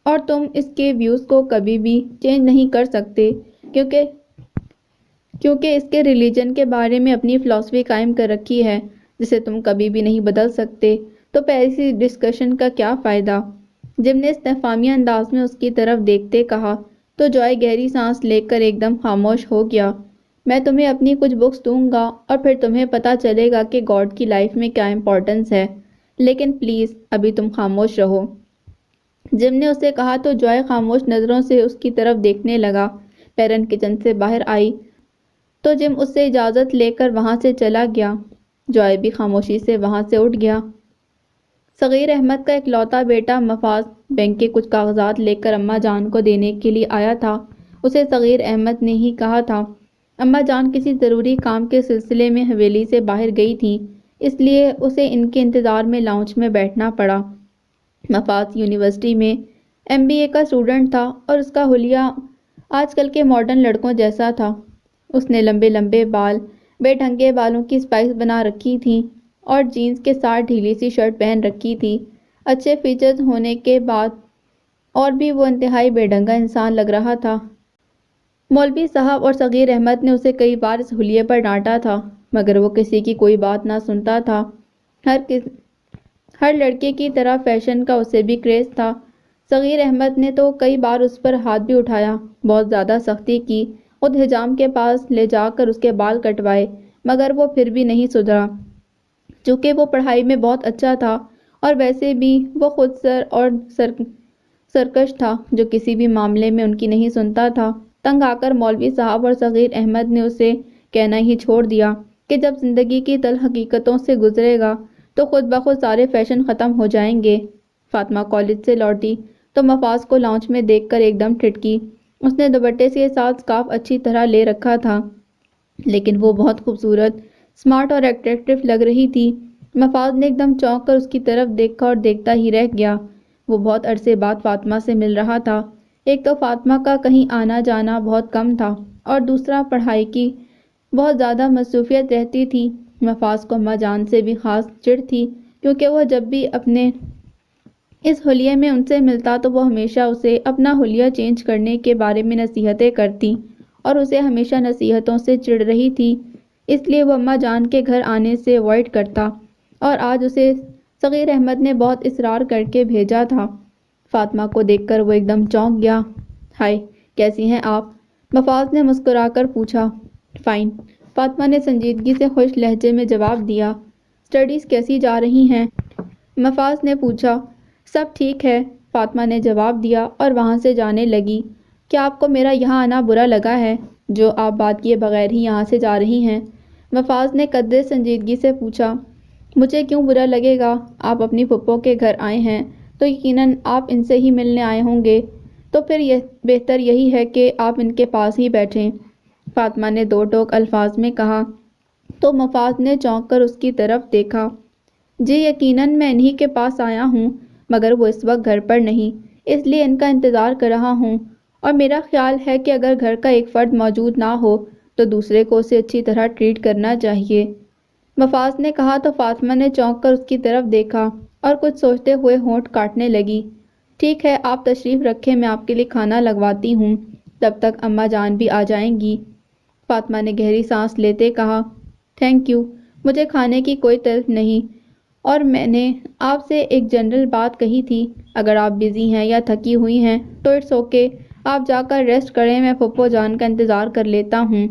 اور تم اس کے ویوز کو کبھی بھی چینج نہیں کر سکتے کیونکہ اس کے ریلیجن کے بارے میں اپنی فلسفی قائم کر رکھی ہے جسے تم کبھی بھی نہیں بدل سکتے، تو ایسی ڈسکشن کا کیا فائدہ، جم نے استفہامیہ انداز میں اس کی طرف دیکھتے کہا تو جوائے گہری سانس لے کر ایک دم خاموش ہو گیا۔ میں تمہیں اپنی کچھ بکس دوں گا اور پھر تمہیں پتہ چلے گا کہ گاڈ کی لائف میں کیا امپورٹنس ہے، لیکن پلیز ابھی تم خاموش رہو، جم نے اسے کہا تو جوائے خاموش نظروں سے اس کی طرف دیکھنے لگا۔ پیرن کچن سے باہر آئی تو جم اس سے اجازت لے کر وہاں سے چلا گیا، جوائے بھی خاموشی سے وہاں سے اٹھ گیا۔ صغیر احمد کا اکلوتا بیٹا مفاز بینک کے کچھ کاغذات لے کر اماں جان کو دینے کے لیے آیا تھا۔ اسے صغیر احمد نے ہی کہا تھا۔ اماں جان کسی ضروری کام کے سلسلے میں حویلی سے باہر گئی تھیں، اس لیے اسے ان کے انتظار میں لاؤنج میں بیٹھنا پڑا۔ مفاز یونیورسٹی میں MBA کا اسٹوڈنٹ تھا اور اس کا حلیہ آج کل کے ماڈرن لڑکوں جیسا تھا۔ اس نے لمبے لمبے بال، بے ڈھنگے بالوں کی اسپائس بنا رکھی تھی اور جینز کے ساتھ ڈھیلی سی شرٹ پہن رکھی تھی۔ اچھے فیچرز ہونے کے بعد اور بھی وہ انتہائی بے ڈھنگا انسان لگ رہا تھا۔ مولوی صاحب اور صغیر احمد نے اسے کئی بار اس حلیے پر ڈانٹا تھا، مگر وہ کسی کی کوئی بات نہ سنتا تھا۔ ہر لڑکے کی طرح فیشن کا اسے بھی کریز تھا۔ صغیر احمد نے تو کئی بار اس پر ہاتھ بھی اٹھایا، بہت زیادہ سختی کی، خود حجام کے پاس لے جا کر اس کے بال کٹوائے، مگر وہ پھر بھی نہیں سدھرا۔ چونکہ وہ پڑھائی میں بہت اچھا تھا اور ویسے بھی وہ خود سر اور سرکش تھا جو کسی بھی معاملے میں ان کی نہیں سنتا تھا۔ تنگ آ کر مولوی صاحب اور صغیر احمد نے اسے کہنا ہی چھوڑ دیا کہ جب زندگی کی تلخ حقیقتوں سے گزرے گا تو خود بخود سارے فیشن ختم ہو جائیں گے۔ فاطمہ کالج سے لوٹی تو مفاز کو لاؤنج میں دیکھ کر ایک دم ٹھٹکی۔ اس نے دوپٹے کے ساتھ سکارف اچھی طرح لے رکھا تھا، لیکن وہ بہت خوبصورت، اسمارٹ اور اٹریکٹیو لگ رہی تھی۔ مفاز نے ایک دم چونک کر اس کی طرف دیکھا اور دیکھتا ہی رہ گیا۔ وہ بہت عرصے بعد فاطمہ سے مل رہا تھا۔ ایک تو فاطمہ کا کہیں آنا جانا بہت کم تھا اور دوسرا پڑھائی کی بہت زیادہ مصروفیت رہتی تھی۔ مفاز کو اماں جان سے بھی خاص چڑ تھی، کیونکہ وہ جب بھی اپنے اس حلیے میں ان سے ملتا تو وہ ہمیشہ اسے اپنا حلیہ چینج کرنے کے بارے میں نصیحتیں کرتی اور اسے ہمیشہ نصیحتوں سے چڑ رہی تھی۔ اس لیے وہ اماں جان کے گھر آنے سے اوائڈ کرتا اور آج اسے صغیر احمد نے بہت اصرار کر کے بھیجا تھا۔ فاطمہ کو دیکھ کر وہ ایک دم چونک گیا۔ ہائے، کیسی ہیں آپ؟ مفاز نے مسکرا کر پوچھا۔ فائن، فاطمہ نے سنجیدگی سے خوش لہجے میں جواب دیا۔ اسٹڈیز کیسی جا رہی ہیں؟ مفاز نے پوچھا۔ سب ٹھیک ہے، فاطمہ نے جواب دیا اور وہاں سے جانے لگی۔ کیا آپ کو میرا یہاں آنا برا لگا ہے، جو آپ بات کیے بغیر ہی یہاں سے جا رہی ہیں؟ مفاز نے قدرے سنجیدگی سے پوچھا۔ مجھے کیوں برا لگے گا؟ آپ اپنی پھپھو کے گھر آئے ہیں تو یقیناً آپ ان سے ہی ملنے آئے ہوں گے، تو پھر بہتر یہی ہے کہ آپ ان کے پاس ہی بیٹھیں، فاطمہ نے دو ٹوک الفاظ میں کہا۔ تو مفاز نے چونک کر اس کی طرف دیکھا۔ جی یقیناً میں انہی کے پاس آیا ہوں، مگر وہ اس وقت گھر پر نہیں، اس لیے ان کا انتظار کر رہا ہوں، اور میرا خیال ہے کہ اگر گھر کا ایک فرد موجود نہ ہو تو دوسرے کو اسے اچھی طرح ٹریٹ کرنا چاہیے، مفاز نے کہا تو فاطمہ نے چونک کر اس کی طرف دیکھا اور کچھ سوچتے ہوئے ہونٹ کاٹنے لگی۔ ٹھیک ہے، آپ تشریف رکھیں، میں آپ کے لیے کھانا لگواتی ہوں، تب تک اماں جان بھی آ جائیں گی، فاطمہ نے گہری سانس لیتے کہا۔ تھینک یو، مجھے کھانے کی کوئی طلب نہیں، اور میں نے آپ سے ایک جنرل بات کہی تھی، اگر آپ بزی ہیں یا تھکی ہوئی ہیں تو اٹس اوکے، آپ جا کر ریسٹ کریں، میں پھپھو جان کا انتظار کر لیتا ہوں،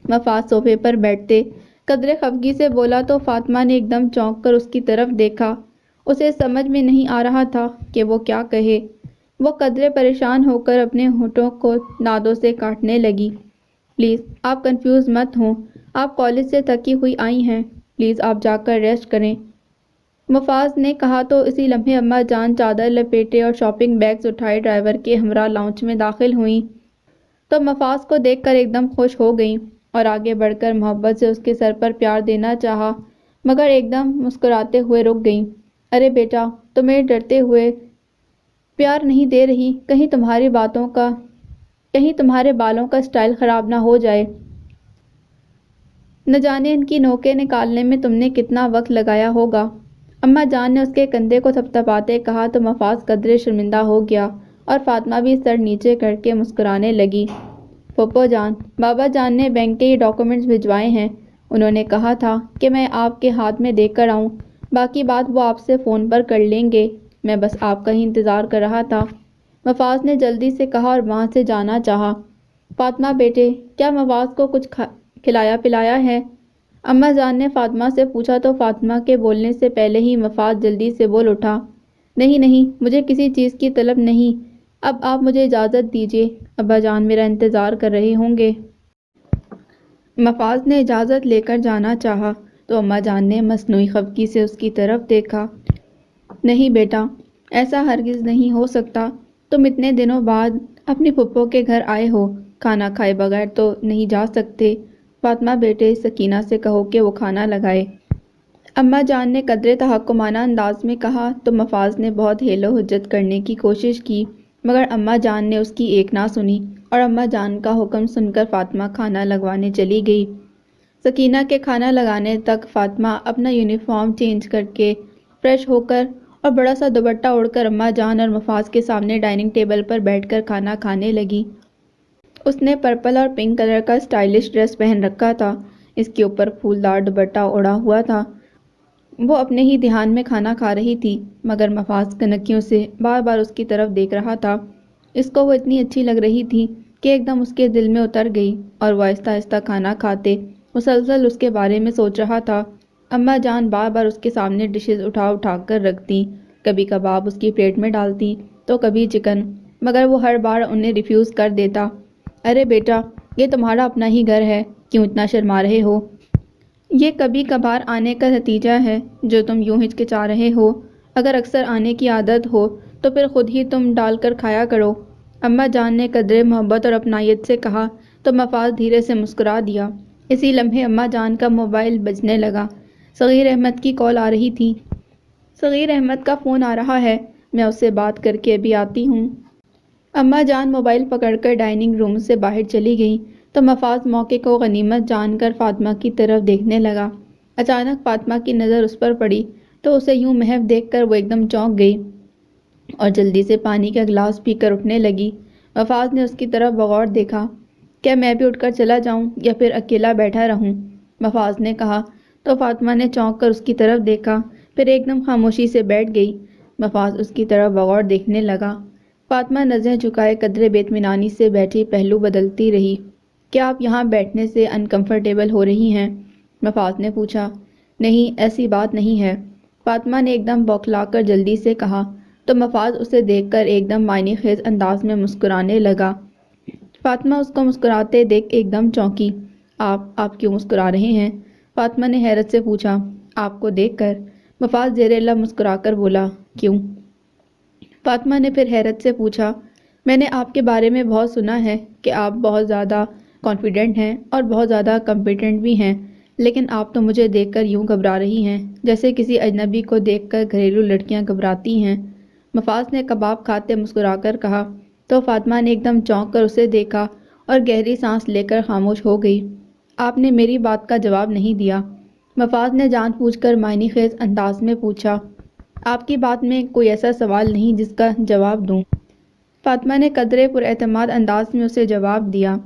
مفاز صوفے پر بیٹھتے قدرے خفگی سے بولا تو فاطمہ نے ایک دم چونک کر اس کی طرف دیکھا۔ اسے سمجھ میں نہیں آ رہا تھا کہ وہ کیا کہے۔ وہ قدرے پریشان ہو کر اپنے ہونٹوں کو نادوں سے کاٹنے لگی۔ پلیز آپ کنفیوز مت ہوں، آپ کالج سے تھکی ہوئی آئی ہیں، پلیز آپ جا کر ریسٹ کریں، مفاز نے کہا تو اسی لمحے اماں جان چادر لپیٹے اور شاپنگ بیگز اٹھائے ڈرائیور کے ہمراہ لاؤنج میں داخل ہوئیں تو مفاز کو دیکھ کر ایک دم خوش ہو گئیں اور آگے بڑھ کر محبت سے اس کے سر پر پیار دینا چاہا، مگر ایک دم مسکراتے ہوئے رک گئیں۔ ارے بیٹا، تمہیں ڈرتے ہوئے پیار نہیں دے رہی، کہیں تمہارے بالوں کا سٹائل خراب نہ ہو جائے، نہ جانے ان کی نوکیں نکالنے میں تم نے کتنا وقت لگایا ہوگا، اماں جان نے اس کے کندھے کو تھپتھپاتے کہا تو مفاز قدرے شرمندہ ہو گیا اور فاطمہ بھی سر نیچے کر کے مسکرانے لگی۔ پھپھو جان، بابا جان نے بینک کے یہ ڈاکومنٹس بھجوائے ہیں، انہوں نے کہا تھا کہ میں آپ کے ہاتھ میں دے کر آؤں، باقی بات وہ آپ سے فون پر کر لیں گے، میں بس آپ کا ہی انتظار کر رہا تھا، مفاز نے جلدی سے کہا اور وہاں سے جانا چاہا۔ فاطمہ بیٹے، کیا مفاز کو کچھ کھلایا پلایا ہے؟ اماں جان نے فاطمہ سے پوچھا تو فاطمہ کے بولنے سے پہلے ہی مفاز جلدی سے بول اٹھا۔ نہیں نہیں، مجھے کسی چیز کی طلب نہیں، اب آپ مجھے اجازت دیجیے، ابا جان میرا انتظار کر رہے ہوں گے۔ مفاز نے اجازت لے کر جانا چاہا تو اماں جان نے مصنوعی خفگی سے اس کی طرف دیکھا۔ نہیں بیٹا، ایسا ہرگز نہیں ہو سکتا۔ تم اتنے دنوں بعد اپنی پھپھو کے گھر آئے ہو، کھانا کھائے بغیر تو نہیں جا سکتے۔ فاطمہ بیٹے سکینہ سے کہو کہ وہ کھانا لگائے۔ اماں جان نے قدرے تحکمانہ انداز میں کہا تو مفاز نے بہت حیل و حجت کرنے کی کوشش کی، مگر اماں جان نے اس کی ایک نہ سنی اور اماں جان کا حکم سن کر فاطمہ کھانا لگوانے چلی گئی۔ سکینہ کے کھانا لگانے تک فاطمہ اپنا یونیفارم چینج کر کے فریش ہو کر اور بڑا سا دوپٹہ اوڑھ کر اماں جان اور مفاز کے سامنے ڈائننگ ٹیبل پر بیٹھ کر کھانا کھانے لگی۔ اس نے پرپل اور پنک کلر کا اسٹائلش ڈریس پہن رکھا تھا، اس کے اوپر پھولدار دوپٹہ اوڑھا ہوا تھا۔ وہ اپنے ہی دھیان میں کھانا کھا رہی تھی، مگر مفاز کنکیوں سے بار بار اس کی طرف دیکھ رہا تھا۔ اس کو وہ اتنی اچھی لگ رہی تھی کہ ایک دم اس کے دل میں اتر گئی اور وہ آہستہ آہستہ کھانا کھاتے مسلسل اس کے بارے میں سوچ رہا تھا۔ اماں جان بار بار اس کے سامنے ڈشز اٹھا اٹھا کر رکھتی، کبھی کباب اس کی پلیٹ میں ڈالتی تو کبھی چکن، مگر وہ ہر بار انہیں ریفیوز کر دیتا۔ ارے بیٹا، یہ تمہارا اپنا ہی گھر ہے، کیوں اتنا شرما رہے ہو؟ یہ کبھی کبھار آنے کا نتیجہ ہے جو تم یوں ہچکچا رہے ہو۔ اگر اکثر آنے کی عادت ہو تو پھر خود ہی تم ڈال کر کھایا کرو۔ اماں جان نے قدرے محبت اور اپنائیت سے کہا تو مفاز دھیرے سے مسکرا دیا۔ اسی لمحے اماں جان کا موبائل بجنے لگا۔ صغیر احمد کی کال آ رہی تھی۔ صغیر احمد کا فون آ رہا ہے، میں اس سے بات کر کے ابھی آتی ہوں۔ اماں جان موبائل پکڑ کر ڈائننگ روم سے باہر چلی گئی تو مفاز موقع کو غنیمت جان کر فاطمہ کی طرف دیکھنے لگا۔ اچانک فاطمہ کی نظر اس پر پڑی تو اسے یوں محو دیکھ کر وہ ایک دم چونک گئی اور جلدی سے پانی کا گلاس پی کر اٹھنے لگی۔ مفاز نے اس کی طرف بغور دیکھا۔ کیا میں بھی اٹھ کر چلا جاؤں یا پھر اکیلا بیٹھا رہوں؟ مفاز نے کہا تو فاطمہ نے چونک کر اس کی طرف دیکھا، پھر ایک دم خاموشی سے بیٹھ گئی۔ مفاز اس کی طرف بغور دیکھنے لگا۔ فاطمہ نظریں جھکائے قدرے بے اطمینانی سے بیٹھی پہلو بدلتی رہی۔ کیا آپ یہاں بیٹھنے سے انکمفرٹیبل ہو رہی ہیں؟ مفاز نے پوچھا۔ نہیں، ایسی بات نہیں ہے، فاطمہ نے ایک دم بوکھلا کر جلدی سے کہا تو مفاز اسے دیکھ کر ایک دم معنی خیز انداز میں مسکرانے لگا۔ فاطمہ اس کو مسکراتے دیکھ ایک دم چونکی۔ آپ کیوں مسکرا رہے ہیں؟ فاطمہ نے حیرت سے پوچھا۔ آپ کو دیکھ کر، مفاز زیر لب مسکرا کر بولا۔ کیوں؟ فاطمہ نے پھر حیرت سے پوچھا۔ میں نے آپ کے بارے میں بہت سنا ہے کہ آپ بہت زیادہ کانفیڈنٹ ہیں اور بہت زیادہ کمپیٹنٹ بھی ہیں، لیکن آپ تو مجھے دیکھ کر یوں گھبرا رہی ہیں جیسے کسی اجنبی کو دیکھ کر گھریلو لڑکیاں گھبراتی ہیں۔ مفاز نے کباب کھاتے مسکرا کر کہا تو فاطمہ نے ایک دم چونک کر اسے دیکھا اور گہری سانس لے کر خاموش ہو گئی۔ آپ نے میری بات کا جواب نہیں دیا، مفاز نے جان بوجھ کر معنی خیز انداز میں پوچھا۔ آپ کی بات میں کوئی ایسا سوال نہیں جس کا جواب دوں۔ فاطمہ نے قدرے پر اعتماد انداز میں اسے جواب دیا۔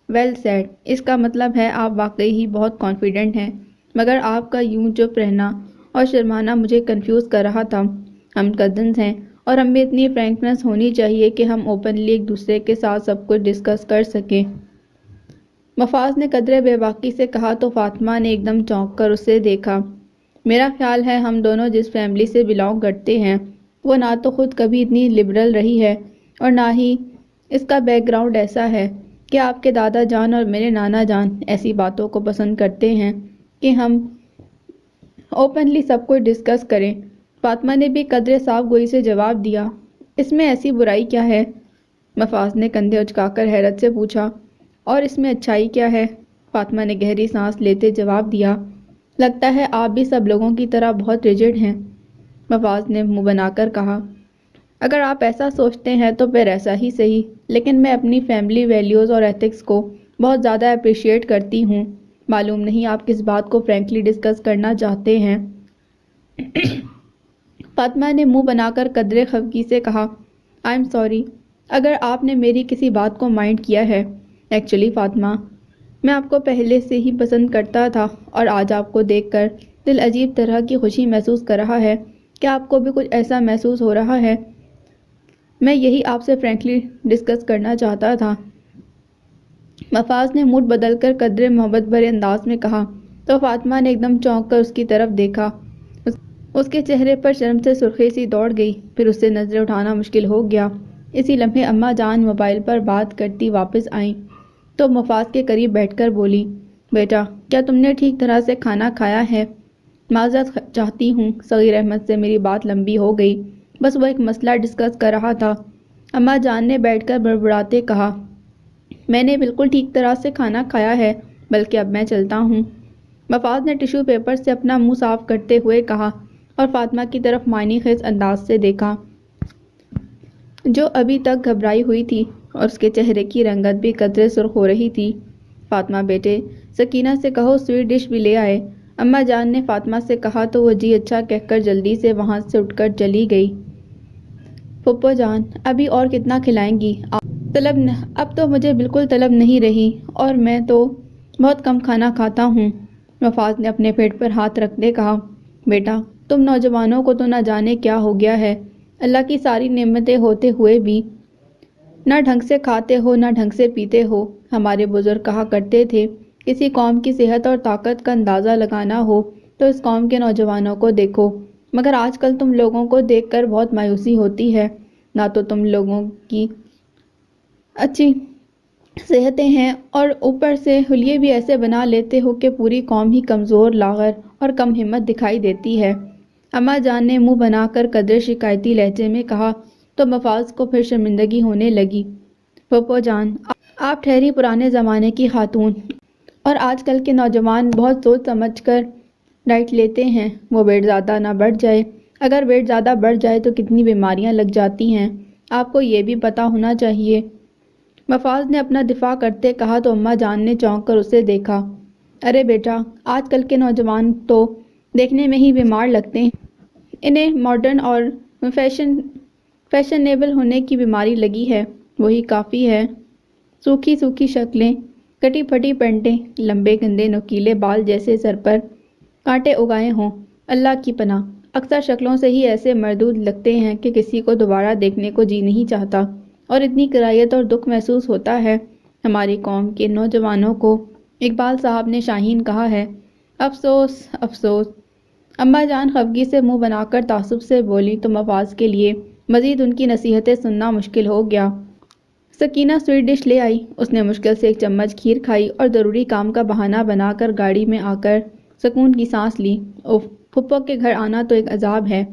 ویل سیڈ، اس کا مطلب ہے آپ واقعی ہی بہت کانفیڈنٹ ہیں، مگر آپ کا یوں چپ رہنا اور شرمانا مجھے کنفیوز کر رہا تھا۔ ہم کزنز ہیں اور ہم میں اتنی فرینکنس ہونی چاہیے کہ ہم اوپنلی ایک دوسرے کے ساتھ سب کچھ ڈسکس کر سکیں۔ مفاز نے قدرے بے باکی سے کہا تو فاطمہ نے ایک دم چونک کر اسے دیکھا۔ میرا خیال ہے ہم دونوں جس فیملی سے بلانگ کرتے ہیں وہ نہ تو خود کبھی اتنی لبرل رہی ہے اور نہ ہی اس کا بیک گراؤنڈ ایسا ہے کہ آپ کے دادا جان اور میرے نانا جان ایسی باتوں کو پسند کرتے ہیں کہ ہم اوپنلی سب کچھ ڈسکس کریں۔ فاطمہ نے بھی قدرے صاف گوئی سے جواب دیا۔ اس میں ایسی برائی کیا ہے؟ مفاز نے کندھے اچکا کر حیرت سے پوچھا۔ اور اس میں اچھائی کیا ہے؟ فاطمہ نے گہری سانس لیتے جواب دیا۔ لگتا ہے آپ بھی سب لوگوں کی طرح بہت ریجڈ ہیں، مفاز نے منہ بنا کر کہا۔ اگر آپ ایسا سوچتے ہیں تو پھر ایسا ہی صحیح، لیکن میں اپنی فیملی ویلیوز اور ایتھکس کو بہت زیادہ اپریشیٹ کرتی ہوں۔ معلوم نہیں آپ کس بات کو فرینکلی ڈسکس کرنا چاہتے ہیں؟ فاطمہ نے منہ بنا کر قدرے خفگی سے کہا۔ آئی ایم سوری اگر آپ نے میری کسی بات کو مائنڈ کیا ہے۔ ایکچولی فاطمہ، میں آپ کو پہلے سے ہی پسند کرتا تھا اور آج آپ کو دیکھ کر دل عجیب طرح کی خوشی محسوس کر رہا ہے۔ کیا آپ کو بھی کچھ ایسا محسوس ہو رہا ہے؟ میں یہی آپ سے فرینکلی ڈسکس کرنا چاہتا تھا، مفاز نے موڈ بدل کر قدرے محبت بھرے انداز میں کہا تو فاطمہ نے ایک دم چونک کر اس کی طرف دیکھا۔ اس کے چہرے پر شرم سے سرخی سی دوڑ گئی، پھر اس سے نظریں اٹھانا مشکل ہو گیا۔ اسی لمحے اماں جان موبائل پر بات کرتی واپس آئیں تو مفاز کے قریب بیٹھ کر بولی، بیٹا کیا تم نے ٹھیک طرح سے کھانا کھایا ہے؟ معذرت چاہتی ہوں، صغیر احمد سے میری بات لمبی ہو گئی، بس وہ ایک مسئلہ ڈسکس کر رہا تھا۔ اماں جان نے بیٹھ کر بڑبڑاتے کہا، میں نے بالکل ٹھیک طرح سے کھانا کھایا ہے، بلکہ اب میں چلتا ہوں۔ مفاز نے ٹیشو پیپر سے اپنا منہ صاف کرتے ہوئے کہا اور فاطمہ کی طرف معنی خیز انداز سے دیکھا، جو ابھی تک گھبرائی ہوئی تھی اور اس کے چہرے کی رنگت بھی قدرے سرخ ہو رہی تھی۔ فاطمہ بیٹے، سکینہ سے کہو سویٹ ڈش بھی لے آئے۔ اماں جان نے فاطمہ سے کہا تو وہ جی اچھا کہہ کر جلدی سے وہاں سے اٹھ کر چلی گئی۔ پھپھو جان، ابھی اور کتنا کھلائیں گی؟ اب تو مجھے بالکل طلب نہیں رہی، اور میں تو بہت کم کھانا کھاتا ہوں۔ مفاز نے اپنے پیٹ پر ہاتھ رکھتے کہا، بیٹا تم نوجوانوں کو تو نہ جانے کیا ہو گیا ہے، اللہ کی ساری نعمتیں ہوتے ہوئے بھی نہ ڈھنگ سے کھاتے ہو نہ ڈھنگ سے پیتے ہو۔ ہمارے بزرگ کہا کرتے تھے، کسی قوم کی صحت اور طاقت کا اندازہ لگانا ہو تو اس قوم کے نوجوانوں کو دیکھو، مگر آج کل تم لوگوں کو دیکھ کر بہت مایوسی ہوتی ہے۔ نہ تو تم لوگوں کی اچھی صحتیں ہیں اور اوپر سے حلیے بھی ایسے بنا لیتے ہو کہ پوری قوم ہی کمزور، لاغر اور کم ہمت دکھائی دیتی ہے۔ اماں جان نے منہ بنا کر قدرے شکایتی لہجے میں کہا تو مفاز کو پھر شرمندگی ہونے لگی۔ پھپھو جان، آپ ٹھہری پرانے زمانے کی خاتون، اور آج کل کے نوجوان بہت سوچ سمجھ کر ڈائٹ لیتے ہیں، وہ ویٹ زیادہ نہ بڑھ جائے۔ اگر ویٹ زیادہ بڑھ جائے تو کتنی بیماریاں لگ جاتی ہیں، آپ کو یہ بھی پتہ ہونا چاہیے۔ مفاز نے اپنا دفاع کرتے کہا تو اماں جان نے چونک کر اسے دیکھا۔ ارے بیٹا، آج کل کے نوجوان تو دیکھنے میں ہی بیمار لگتے ہیں، انہیں ماڈرن اور فیشنیبل ہونے کی بیماری لگی ہے، وہی کافی ہے۔ سوکھی سوکھی شکلیں، کٹی پھٹی پینٹیں، لمبے گندے نوکیلے بال جیسے سر پر کانٹے اگائے ہوں، اللہ کی پناہ۔ اکثر شکلوں سے ہی ایسے مردود لگتے ہیں کہ کسی کو دوبارہ دیکھنے کو جی نہیں چاہتا، اور اتنی کراہیت اور دکھ محسوس ہوتا ہے۔ ہماری قوم کے نوجوانوں کو اقبال صاحب نے شاہین کہا ہے، افسوس افسوس۔ اماں جان خفگی سے منہ بنا کر تعصب سے بولی تو مفاز کے لیے مزید ان کی نصیحتیں سننا مشکل ہو گیا۔ سکینہ سویٹ ڈش لے آئی، اس نے مشکل سے ایک چمچ کھیر کھائی اور ضروری کام کا بہانہ بنا کر گاڑی میں آ کر سکون کی سانس لی۔ اف، پھپھو کے گھر آنا تو ایک عذاب ہے۔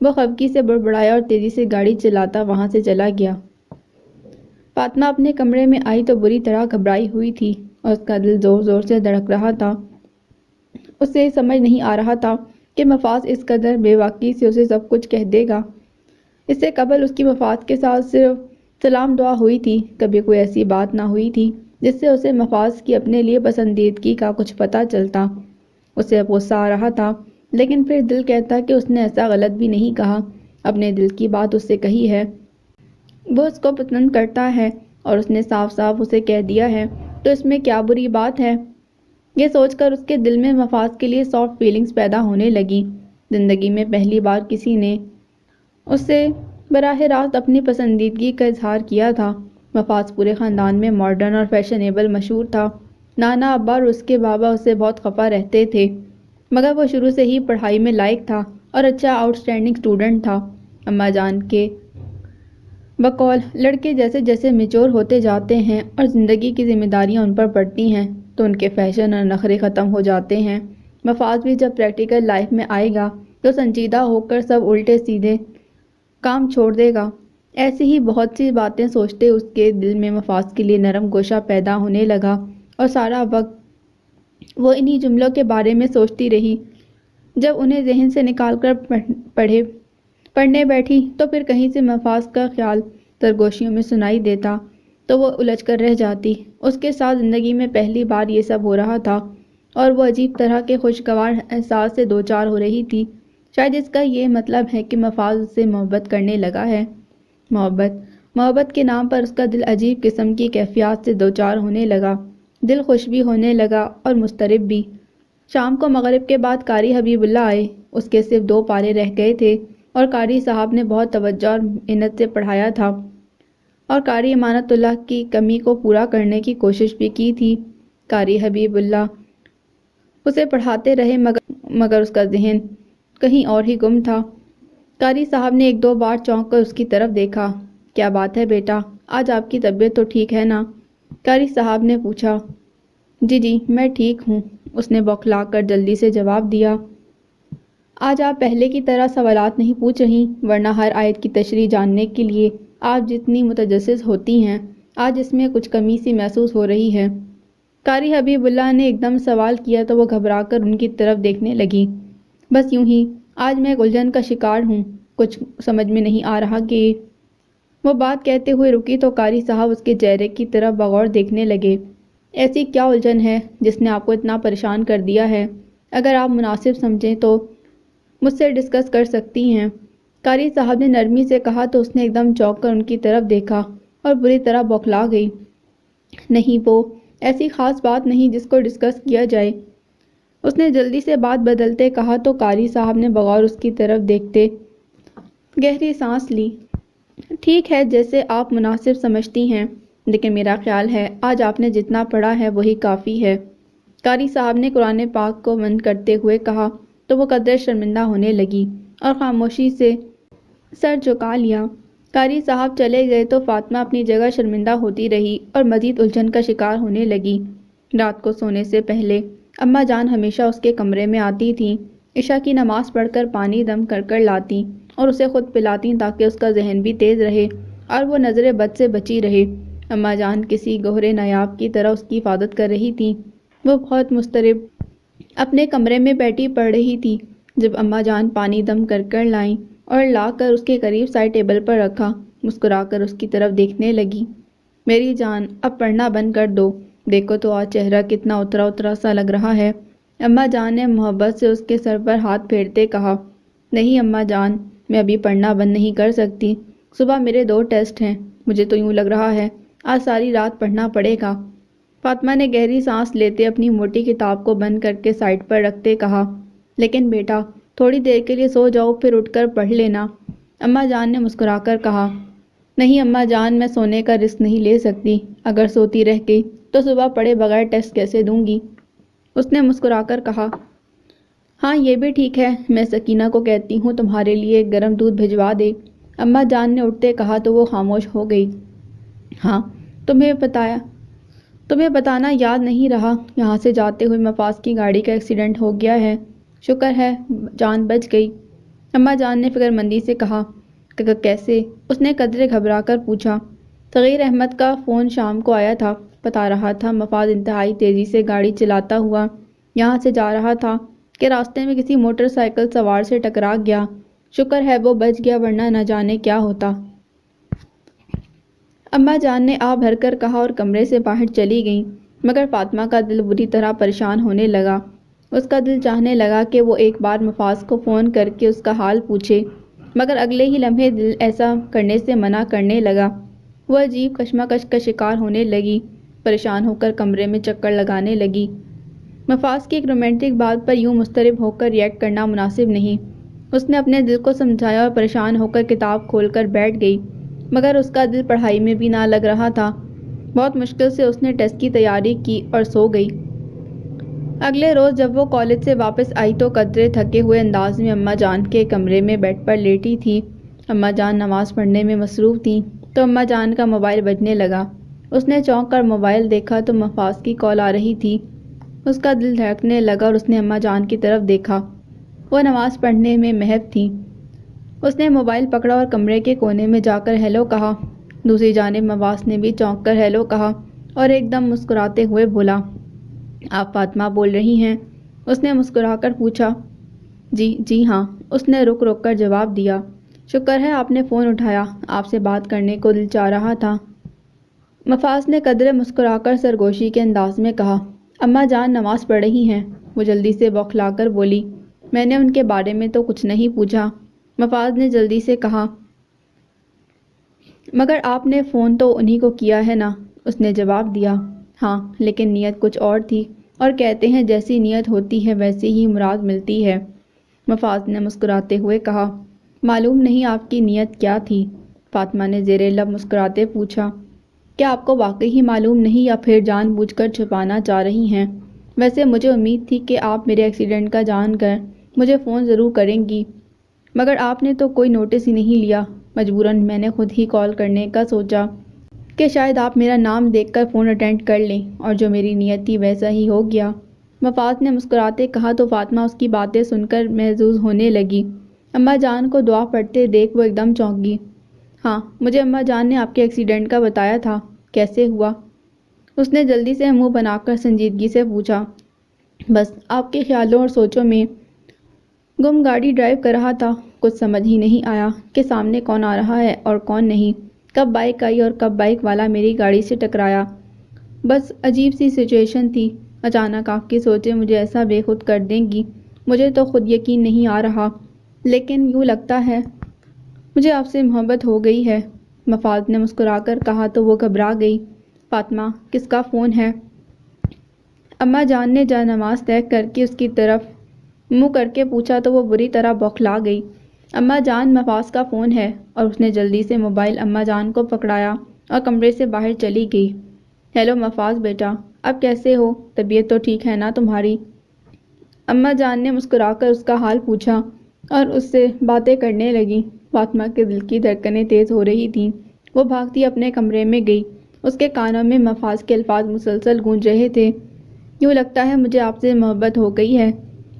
وہ خفگی سے بڑبڑایا اور تیزی سے گاڑی چلاتا وہاں سے چلا گیا۔ فاطمہ اپنے کمرے میں آئی تو بری طرح گھبرائی ہوئی تھی اور اس کا دل زور زور سے دھڑک رہا تھا۔ اسے سمجھ نہیں آ رہا تھا کہ مفاز اس قدر بے باکی سے اسے سب کچھ کہہ دے گا۔ اس سے قبل اس کی مفاز کے ساتھ صرف سلام دعا ہوئی تھی، کبھی کوئی ایسی بات نہ ہوئی تھی جس سے اسے مفاز کی اپنے لیے پسندیدگی کا کچھ پتہ چلتا۔ اسے اب غصہ آ رہا تھا، لیکن پھر دل کہتا کہ اس نے ایسا غلط بھی نہیں کہا، اپنے دل کی بات اس سے کہی ہے، وہ اس کو پسند کرتا ہے اور اس نے صاف صاف اسے کہہ دیا ہے، تو اس میں کیا بری بات ہے؟ یہ سوچ کر اس کے دل میں مفاز کے لیے سافٹ فیلنگز پیدا ہونے لگی۔ زندگی میں پہلی بار کسی نے اس سے براہ راست اپنی پسندیدگی کا اظہار کیا تھا۔ مفاز پورے خاندان میں ماڈرن اور فیشنیبل مشہور تھا۔ نانا ابا اور اس کے بابا اس سے بہت خفا رہتے تھے، مگر وہ شروع سے ہی پڑھائی میں لائق تھا اور اچھا آؤٹ اسٹینڈنگ اسٹوڈنٹ تھا۔ اماں جان کے بقول لڑکے جیسے جیسے میچور ہوتے جاتے ہیں اور زندگی کی ذمہ داریاں ان پر پڑتی ہیں تو ان کے فیشن اور نخرے ختم ہو جاتے ہیں۔ مفاز بھی جب پریکٹیکل لائف میں آئے گا تو سنجیدہ ہو کر سب الٹے سیدھے کام چھوڑ دے گا۔ ایسی ہی بہت سی باتیں سوچتے اس کے دل میں مفاز کے لیے نرم گوشہ پیدا ہونے لگا اور سارا وقت وہ انہی جملوں کے بارے میں سوچتی رہی۔ جب انہیں ذہن سے نکال کر پڑھنے بیٹھی تو پھر کہیں سے مفاز کا خیال سرگوشیوں میں سنائی دیتا تو وہ الجھ کر رہ جاتی۔ اس کے ساتھ زندگی میں پہلی بار یہ سب ہو رہا تھا اور وہ عجیب طرح کے خوشگوار احساس سے دوچار ہو رہی تھی۔ شاید اس کا یہ مطلب ہے کہ مفاز اس سے محبت کرنے لگا ہے۔ محبت کے نام پر اس کا دل عجیب قسم کی کیفیات سے دوچار ہونے لگا، دل خوش بھی ہونے لگا اور مضطرب بھی۔ شام کو مغرب کے بعد قاری حبیب اللہ آئے۔ اس کے صرف 2 پارے رہ گئے تھے اور قاری صاحب نے بہت توجہ اور محنت سے پڑھایا تھا اور قاری امانت اللہ کی کمی کو پورا کرنے کی کوشش بھی کی تھی۔ قاری حبیب اللہ اسے پڑھاتے رہے مگر اس کا ذہن کہیں اور ہی گم تھا۔ قاری صاحب نے 1-2 بار چونک کر اس کی طرف دیکھا۔ کیا بات ہے بیٹا، آج آپ کی طبیعت تو ٹھیک ہے نا؟ قاری صاحب نے پوچھا۔ جی میں ٹھیک ہوں، اس نے بوکھلا کر جلدی سے جواب دیا۔ آج آپ پہلے کی طرح سوالات نہیں پوچھ رہی، ورنہ ہر آیت کی تشریح جاننے کے لیے آپ جتنی متجسس ہوتی ہیں، آج اس میں کچھ کمی سی محسوس ہو رہی ہے۔ قاری حبیب اللہ نے ایک دم سوال کیا تو وہ گھبرا کر ان کی طرف دیکھنے لگی۔ بس یوں ہی، آج میں ایک الجھن کا شکار ہوں، کچھ سمجھ میں نہیں آ رہا کہ… وہ بات کہتے ہوئے رکی تو قاری صاحب اس کے چہرے کی طرف بغور دیکھنے لگے۔ ایسی کیا الجھن ہے جس نے آپ کو اتنا پریشان کر دیا ہے؟ اگر آپ مناسب سمجھیں تو مجھ سے ڈسکس کر سکتی ہیں۔ قاری صاحب نے نرمی سے کہا تو اس نے ایک دم چونک کر ان کی طرف دیکھا اور بری طرح بوکھلا گئی۔ نہیں، وہ ایسی خاص بات نہیں جس کو ڈسکس کیا جائے، اس نے جلدی سے بات بدلتے کہا تو قاری صاحب نے بغور اس کی طرف دیکھتے گہری سانس لی۔ ٹھیک ہے، جیسے آپ مناسب سمجھتی ہیں، لیکن میرا خیال ہے آج آپ نے جتنا پڑھا ہے وہی کافی ہے۔ قاری صاحب نے قرآن پاک کو بند کرتے ہوئے کہا تو وہ قدرے شرمندہ ہونے لگی اور خاموشی سے سر جھکا لیا۔ قاری صاحب چلے گئے تو فاطمہ اپنی جگہ شرمندہ ہوتی رہی اور مزید الجھن کا شکار ہونے لگی۔ رات کو سونے سے پہلے اماں جان ہمیشہ اس کے کمرے میں آتی تھیں، عشاء کی نماز پڑھ کر پانی دم کر لاتی اور اسے خود پلاتی تاکہ اس کا ذہن بھی تیز رہے اور وہ نظر بد سے بچی رہے۔ اماں جان کسی گوہر نایاب کی طرح اس کی حفاظت کر رہی تھی۔ وہ بہت مضطرب اپنے کمرے میں بیٹھی پڑھ رہی تھی جب اماں جان پانی دم کر لائیں اور لا کر اس کے قریب سائے ٹیبل پر رکھا، مسکرا کر اس کی طرف دیکھنے لگی۔ میری جان، اب پڑھنا بند کر دو، دیکھو تو آج چہرہ کتنا اترا سا لگ رہا ہے۔ اماں جان نے محبت سے اس کے سر پر ہاتھ پھیرتے کہا، نہیں اماں جان، میں ابھی پڑھنا بند نہیں کر سکتی، صبح میرے 2 ٹیسٹ ہیں، مجھے تو یوں لگ رہا ہے آج ساری رات پڑھنا پڑے گا۔ فاطمہ نے گہری سانس لیتے اپنی موٹی کتاب کو بند کر کے سائڈ پر رکھتے کہا، لیکن بیٹا تھوڑی دیر کے لیے سو جاؤ پھر اٹھ کر پڑھ لینا۔ اماں جان نے مسکرا کر کہا، نہیں اماں جان، میں سونے کا رسک نہیں لے سکتی، اگر سوتی رہ گئی تو صبح پڑھے بغیر ٹیسٹ کیسے دوں گی؟ اس نے مسکرا کر کہا، ہاں یہ بھی ٹھیک ہے، میں سکینہ کو کہتی ہوں تمہارے لیے گرم دودھ بھجوا دے۔ اماں جان نے اٹھتے کہا تو وہ خاموش ہو گئی۔ ہاں، تمہیں بتانا یاد نہیں رہا، یہاں سے جاتے ہوئے مفاز کی گاڑی کا ایکسیڈنٹ ہو گیا ہے، شکر ہے جان بچ گئی۔ اماں جان نے فکر مندی سے کہا، کیسے؟ اس نے قدرے گھبرا کر پوچھا۔ صغیر احمد کا فون شام کو آیا تھا، بتا رہا تھا مفاز انتہائی تیزی سے گاڑی چلاتا ہوا یہاں سے جا رہا تھا کہ راستے میں کسی موٹر سائیکل سوار سے ٹکرا گیا، شکر ہے وہ بچ گیا ورنہ نہ جانے کیا ہوتا۔ اماں جان نے آہ بھر کر کہا اور کمرے سے باہر چلی گئیں، مگر فاطمہ کا دل بری طرح پریشان ہونے لگا۔ اس کا دل چاہنے لگا کہ وہ ایک بار مفاز کو فون کر کے اس کا حال پوچھے، مگر اگلے ہی لمحے دل ایسا کرنے سے منع کرنے لگا۔ وہ عجیب کشمکش کا شکار ہونے لگی، پریشان ہو کر کمرے میں چکر لگانے لگی۔ مفاز کی ایک رومانٹک بات پر یوں مضطرب ہو کر ریئیکٹ کرنا مناسب نہیں۔ اس نے اپنے دل کو سمجھایا اور پریشان ہو کر کتاب کھول کر بیٹھ گئی، مگر اس کا دل پڑھائی میں بھی نہ لگ رہا تھا۔ بہت مشکل سے اس نے ٹیسٹ کی تیاری کی اور سو گئی۔ اگلے روز جب وہ کالج سے واپس آئی تو قدرے تھکے ہوئے انداز میں اماں جان کے کمرے میں بیڈ پر لیٹی تھی۔ اماں جان نماز پڑھنے میں مصروف تھیں تو اماں جان کا موبائل بجنے لگا۔ اس نے چونک کر موبائل دیکھا تو مفاز کی کال آ رہی تھی۔ اس کا دل دھڑکنے لگا اور اس نے اماں جان کی طرف دیکھا، وہ نماز پڑھنے میں محو تھیں۔ اس نے موبائل پکڑا اور کمرے کے کونے میں جا کر ہیلو کہا۔ دوسری جانب مفاز نے بھی چونک کر ہیلو کہا اور ایک دم مسکراتے ہوئے بولا، آپ فاطمہ بول رہی ہیں؟ اس نے مسکرا کر پوچھا۔ جی ہاں، اس نے رک کر جواب دیا۔ شکر ہے آپ نے فون اٹھایا، آپ سے بات کرنے کو دل چاہ رہا تھا۔ مفاز نے قدرے مسکرا کر سرگوشی کے انداز میں کہا، اماں جان نماز پڑھ رہی ہیں؟ وہ جلدی سے بوکھلا کر بولی، میں نے ان کے بارے میں تو کچھ نہیں پوچھا۔ مفاز نے جلدی سے کہا، مگر آپ نے فون تو انہی کو کیا ہے نا؟ اس نے جواب دیا، ہاں لیکن نیت کچھ اور تھی، اور کہتے ہیں جیسی نیت ہوتی ہے ویسی ہی مراد ملتی ہے۔ مفاز نے مسکراتے ہوئے کہا، معلوم نہیں آپ کی نیت کیا تھی؟ فاطمہ نے زیر لب مسکراتے پوچھا، کیا آپ کو واقعی ہی معلوم نہیں یا پھر جان بوجھ کر چھپانا چاہ رہی ہیں؟ ویسے مجھے امید تھی کہ آپ میرے ایکسیڈنٹ کا جان کر مجھے فون ضرور کریں گی، مگر آپ نے تو کوئی نوٹس ہی نہیں لیا۔ مجبوراً میں نے خود ہی کال کرنے کا سوچا کہ شاید آپ میرا نام دیکھ کر فون اٹینڈ کر لیں، اور جو میری نیت تھی ویسا ہی ہو گیا۔ مفاز نے مسکراتے کہا تو فاطمہ اس کی باتیں سن کر محظوظ ہونے لگی۔ اماں جان کو دعا پڑھتے دیکھ وہ ایک دم چونک گئی۔ ہاں، مجھے اماں جان نے آپ کے ایکسیڈنٹ کا بتایا تھا، کیسے ہوا؟ اس نے جلدی سے منہ بنا کر سنجیدگی سے پوچھا۔ بس آپ کے خیالوں اور سوچوں میں گم گاڑی ڈرائیو کر رہا تھا، کچھ سمجھ ہی نہیں آیا کہ سامنے کون آ رہا ہے اور کون نہیں، کب بائک آئی اور کب بائک والا میری گاڑی سے ٹکرایا۔ بس عجیب سی سچویشن تھی، اچانک آپ کی سوچیں مجھے ایسا بے خود کر دیں گی، مجھے تو خود یقین نہیں آ رہا، لیکن یوں لگتا ہے مجھے آپ سے محبت ہو گئی ہے۔ مفاز نے مسکرا کر کہا تو وہ گھبرا گئی۔ فاطمہ، کس کا فون ہے؟ اماں جان نے جا نماز طے کر کے اس کی طرف منہ کر کے پوچھا تو وہ بری طرح بوکھلا گئی۔ اماں جان، مفاز کا فون ہے، اور اس نے جلدی سے موبائل اماں جان کو پکڑایا اور کمرے سے باہر چلی گئی۔ ہیلو مفاز بیٹا، اب کیسے ہو؟ طبیعت تو ٹھیک ہے نا تمہاری؟ اماں جان نے مسکرا کر اس کا حال پوچھا اور اس سے باتیں کرنے لگی۔ فاطمہ کے دل کی دھڑکنیں تیز ہو رہی تھیں، وہ بھاگتی اپنے کمرے میں گئی۔ اس کے کانوں میں مفاز کے الفاظ مسلسل گونج رہے تھے۔ یوں لگتا ہے مجھے آپ سے محبت ہو گئی ہے۔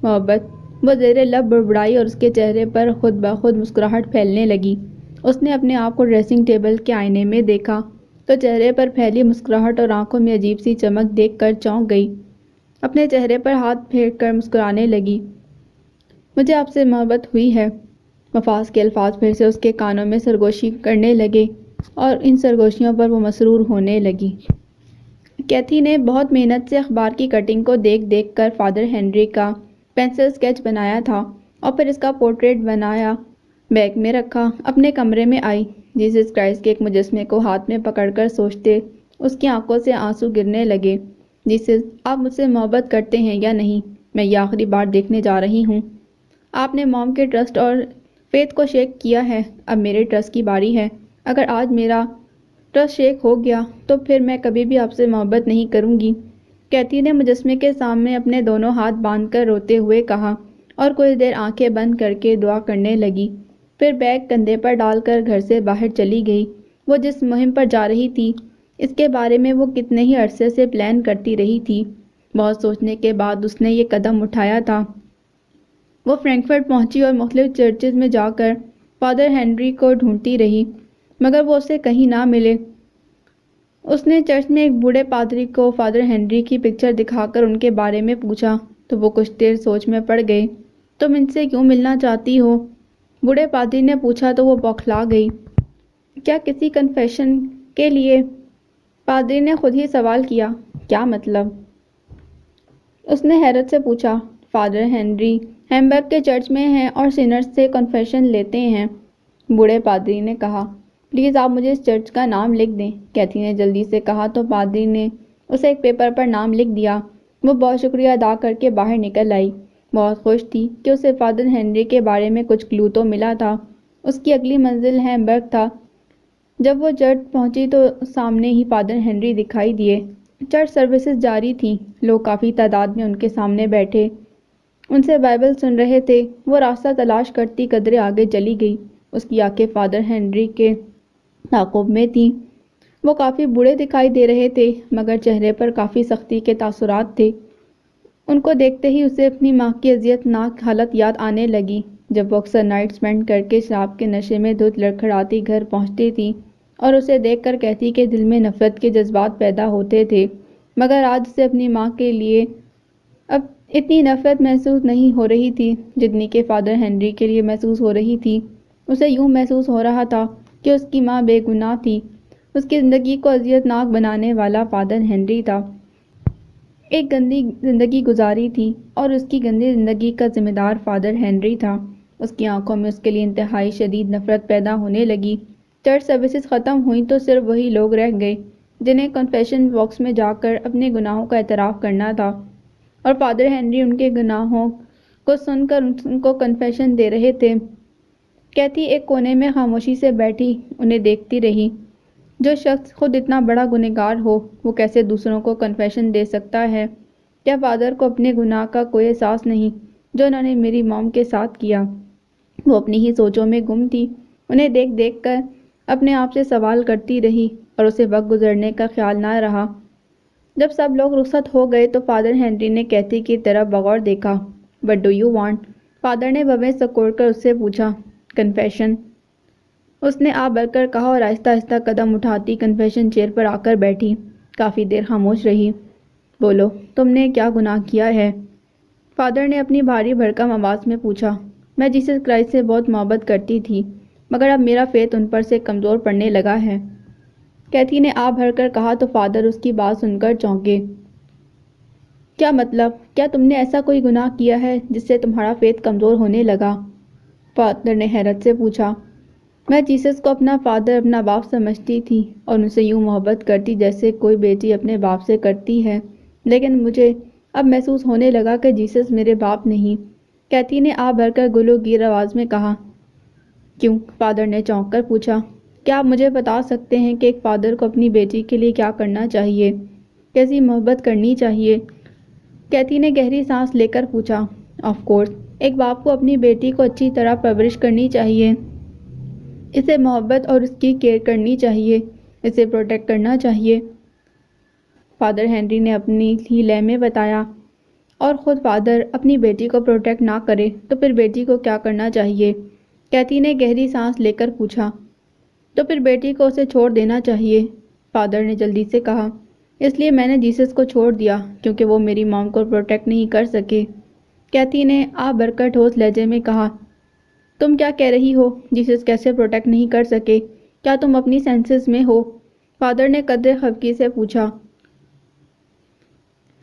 محبت؟ وہ زیر لب بڑبڑائی اور اس کے چہرے پر خود بخود مسکراہٹ پھیلنے لگی۔ اس نے اپنے آپ کو ڈریسنگ ٹیبل کے آئینے میں دیکھا تو چہرے پر پھیلی مسکراہٹ اور آنکھوں میں عجیب سی چمک دیکھ کر چونک گئی۔ اپنے چہرے پر ہاتھ پھیر کر مسکرانے لگی۔ مجھے آپ سے محبت ہوئی ہے۔ مفاز کے الفاظ پھر سے اس کے کانوں میں سرگوشی کرنے لگے اور ان سرگوشیوں پر وہ مسرور ہونے لگی۔ کیتھی نے بہت محنت سے اخبار کی کٹنگ کو دیکھ دیکھ کر فادر ہنری کا پینسل اسکیچ بنایا تھا اور پھر اس کا پورٹریٹ بنایا، بیگ میں رکھا، اپنے کمرے میں آئی۔ جیسس کرائسٹ کے ایک مجسمے کو ہاتھ میں پکڑ کر سوچتے اس کی آنکھوں سے آنسو گرنے لگے۔ جیسس، آپ مجھ سے محبت کرتے ہیں یا نہیں؟ میں یہ آخری بار دیکھنے جا رہی ہوں۔ آپ نے موم کے ٹرسٹ اور فیتھ کو شیک کیا ہے، اب میرے ٹرسٹ کی باری ہے۔ اگر آج میرا ٹرسٹ شیک ہو گیا تو پھر میں کبھی بھی آپ سے محبت نہیں کروں گی، کیتھی نے مجسمے کے سامنے اپنے دونوں ہاتھ باندھ کر روتے ہوئے کہا اور کچھ دیر آنکھیں بند کر کے دعا کرنے لگی۔ پھر بیگ کندھے پر ڈال کر گھر سے باہر چلی گئی۔ وہ جس مہم پر جا رہی تھی اس کے بارے میں وہ کتنے ہی عرصے سے پلان کرتی رہی تھی۔ بہت سوچنے کے بعد اس نے یہ قدم اٹھایا تھا۔ وہ فرینکفرٹ پہنچی اور مختلف چرچز میں جا کر فادر ہنری کو ڈھونڈتی رہی، مگر وہ اسے کہیں نہ ملے۔ اس نے چرچ میں ایک بوڑھے پادری کو فادر ہنری کی پکچر دکھا کر ان کے بارے میں پوچھا تو وہ کچھ دیر سوچ میں پڑ گئے۔ تم ان سے کیوں ملنا چاہتی ہو؟ بوڑھے پادری نے پوچھا تو وہ بوکھلا گئی۔ کیا کسی کنفیشن کے لیے؟ پادری نے خود ہی سوال کیا۔ کیا مطلب؟ اس نے حیرت سے پوچھا۔ فادر ہنری ہیمبرگ کے چرچ میں ہیں اور سینرز سے کنفیشن لیتے ہیں، بوڑھے پادری نے کہا۔ پلیز آپ مجھے اس چرچ کا نام لکھ دیں، کیتھی نے جلدی سے کہا تو پادری نے اسے ایک پیپر پر نام لکھ دیا۔ وہ بہت شکریہ ادا کر کے باہر نکل آئی، بہت خوش تھی کہ اسے فادر ہنری کے بارے میں کچھ کلو تو ملا تھا۔ اس کی اگلی منزل ہیمبرگ تھا۔ جب وہ چرچ پہنچی تو سامنے ہی فادر ہنری دکھائی دیے۔ چرچ سروسز جاری تھیں، لوگ کافی تعداد میں ان کے سامنے بیٹھے ان سے بائبل سن رہے تھے۔ وہ راستہ تلاش کرتی قدرے آگے چلی گئی۔ اس کی آنکھیں فادر ہنری کے تعاقب میں تھیں۔ وہ کافی بوڑھے دکھائی دے رہے تھے مگر چہرے پر کافی سختی کے تاثرات تھے۔ ان کو دیکھتے ہی اسے اپنی ماں کی اذیت ناک حالت یاد آنے لگی جب وہ اکثر نائٹ اسپینڈ کر کے شراب کے نشے میں دھت لڑکھڑاتی گھر پہنچتی تھی اور اسے دیکھ کر کہتی کہ دل میں نفرت کے جذبات پیدا ہوتے تھے، مگر آج اسے اپنی ماں کے لیے اب اتنی نفرت محسوس نہیں ہو رہی تھی جتنی کہ فادر ہنری کے لیے محسوس ہو رہی تھی۔ اسے یوں محسوس ہو رہا تھا کہ اس کی ماں بے گناہ تھی، اس کی زندگی کو اذیت ناک بنانے والا فادر ہنری تھا۔ ایک گندی زندگی گزاری تھی اور اس کی گندی زندگی کا ذمہ دار فادر ہنری تھا۔ اس کی آنکھوں میں اس کے لیے انتہائی شدید نفرت پیدا ہونے لگی۔ چرچ سروسز ختم ہوئیں تو صرف وہی لوگ رہ گئے جنہیں کنفیشن باکس میں جا کر اپنے گناہوں کا اعتراف کرنا تھا، اور فادر ہنری ان کے گناہوں کو سن کر ان کو کنفیشن دے رہے تھے۔ کیتھی ایک کونے میں خاموشی سے بیٹھی انہیں دیکھتی رہی۔ جو شخص خود اتنا بڑا گنہگار ہو وہ کیسے دوسروں کو کنفیشن دے سکتا ہے؟ کیا فادر کو اپنے گناہ کا کوئی احساس نہیں جو انہوں نے میری موم کے ساتھ کیا؟ وہ اپنی ہی سوچوں میں گم تھی۔ انہیں دیکھ دیکھ کر اپنے آپ سے سوال کرتی رہی اور اسے وقت گزرنے کا خیال نہ رہا۔ جب سب لوگ رخصت ہو گئے تو فادر ہنری نے کیتھی کی طرف بغور دیکھا۔ "What do you want?" Father نے بھویں سکوڑ کر اس سے پوچھا۔ "کنفیشن." اس نے آپ بھر کر کہا اور آہستہ آہستہ قدم اٹھاتی کنفیشن چیئر پر آ کر بیٹھی۔ کافی دیر خاموش رہی۔ "بولو، تم نے کیا گناہ کیا ہے؟" فادر نے اپنی بھاری بھرکم آواز میں پوچھا۔ "میں جیسس کرائسٹ سے بہت محبت کرتی تھی، مگر اب میرا فیتھ ان پر سے کمزور پڑنے لگا ہے." کیتھی نے آہ بھر کر کہا تو فادر اس کی بات سن کر چونکے۔ "کیا مطلب؟ کیا تم نے ایسا کوئی گناہ کیا ہے جس سے تمہارا فیتھ کمزور ہونے لگا؟" فادر نے حیرت سے پوچھا۔ "میں جیسس کو اپنا فادر، اپنا باپ سمجھتی تھی اور ان سے یوں محبت کرتی جیسے کوئی بیٹی اپنے باپ سے کرتی ہے، لیکن مجھے اب محسوس ہونے لگا کہ جیسس میرے باپ نہیں." کیتھی نے آہ بھر کر گلو گیر آواز میں کہا۔ "کیوں؟" فادر نے چونک کر پوچھا۔ "کیا آپ مجھے بتا سکتے ہیں کہ ایک فادر کو اپنی بیٹی کے لیے کیا کرنا چاہیے، کیسی محبت کرنی چاہیے؟" کیتھی نے گہری سانس لے کر پوچھا۔ "آف کورس، ایک باپ کو اپنی بیٹی کو اچھی طرح پرورش کرنی چاہیے، اسے محبت اور اس کی کیئر کرنی چاہیے، اسے پروٹیکٹ کرنا چاہیے." فادر ہنری نے اپنی ہی لے میں بتایا۔ "اور خود فادر اپنی بیٹی کو پروٹیکٹ نہ کرے تو پھر بیٹی کو کیا کرنا چاہیے؟" کیتھی نے گہری سانس لے کر پوچھا۔ "تو پھر بیٹی کو اسے چھوڑ دینا چاہیے." فادر نے جلدی سے کہا۔ "اس لیے میں نے جیسس کو چھوڑ دیا کیونکہ وہ میری مام کو پروٹیکٹ نہیں کر سکے." کیتھی نے آہ بھر کر ٹھوس لہجے میں کہا۔ "تم کیا کہہ رہی ہو؟ جیسس کیسے پروٹیکٹ نہیں کر سکے؟ کیا تم اپنی سینسز میں ہو؟" فادر نے قدرے خفگی سے پوچھا۔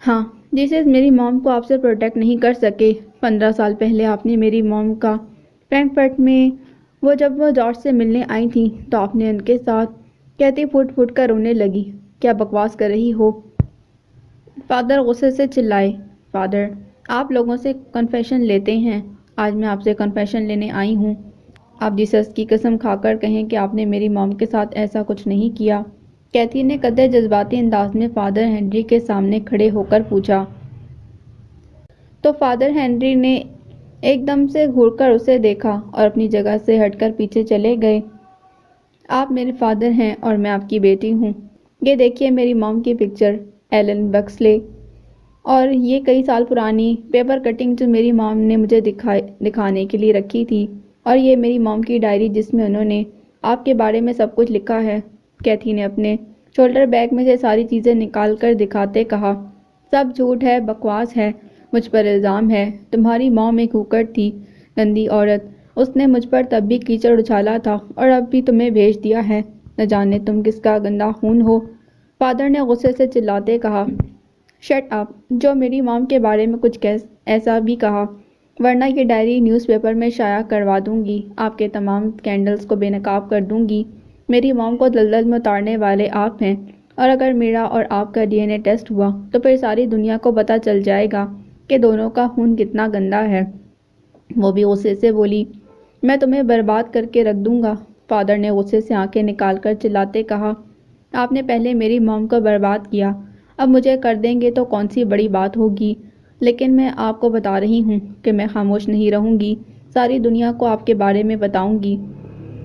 "ہاں، جیسس میری مام کو آپ سے پروٹیکٹ نہیں کر سکے۔ 15 سال پہلے آپ نے میری مام کا فرینکفرٹ میں جب وہ جارج سے ملنے آئی تھیں تو آپ نے ان کے ساتھ..." کیتھی پھٹ پھٹ کر رونے لگی۔ "کیا بکواس کر رہی ہو؟" فادر غصے سے چلائے۔ "فادر، آپ لوگوں سے کنفیشن لیتے ہیں، آج میں آپ سے کنفیشن لینے آئی ہوں۔ آپ جیسس کی قسم کھا کر کہیں کہ آپ نے میری مام کے ساتھ ایسا کچھ نہیں کیا." کیتھی نے قدرے جذباتی انداز میں فادر ہنری کے سامنے کھڑے ہو کر پوچھا۔ تو فادر ہنری نے ایک دم سے گھور کر اسے دیکھا اور اپنی جگہ سے ہٹ کر پیچھے چلے گئے۔ "آپ میرے فادر ہیں اور میں آپ کی بیٹی ہوں۔ یہ دیکھیے میری مام کی پکچر، ایلن بکسلے، اور یہ کئی سال پرانی پیپر کٹنگ جو میری مام نے مجھے دکھانے کے لیے رکھی تھی، اور یہ میری مام کی ڈائری جس میں انہوں نے آپ کے بارے میں سب کچھ لکھا ہے." کیتھی نے اپنے شولڈر بیگ میں سے ساری چیزیں نکال کر دکھاتے کہا۔ "سب جھوٹ ہے، بکواس ہے، مجھ پر الزام ہے۔ تمہاری مام ایک ہوکر تھی، گندی عورت۔ اس نے مجھ پر تب بھی کیچڑ اچھالا تھا اور اب بھی تمہیں بھیج دیا ہے۔ نہ جانے تم کس کا گندا خون ہو." فادر نے غصے سے چلاتے کہا۔ "Shut up! جو میری مام کے بارے میں کچھ ایسا بھی کہا، ورنہ یہ ڈائری نیوز پیپر میں شائع کروا دوں گی، آپ کے تمام کینڈلز کو بے نقاب کر دوں گی۔ میری مام کو دلدل میں اتارنے والے آپ ہیں، اور اگر میرا اور آپ کا DNA ٹیسٹ ہوا تو پھر ساری دنیا کو پتہ چل جائے گا کہ دونوں کا خون کتنا گندا ہے." وہ بھی غصے سے بولی۔ "میں تمہیں برباد کر کے رکھ دوں گا." فادر نے غصے سے آنکھیں نکال کر چلاتے کہا۔ "آپ نے پہلے میری مام کو برباد کیا، اب مجھے کر دیں گے تو کون سی بڑی بات ہوگی؟ لیکن میں آپ کو بتا رہی ہوں کہ میں خاموش نہیں رہوں گی، ساری دنیا کو آپ کے بارے میں بتاؤں گی."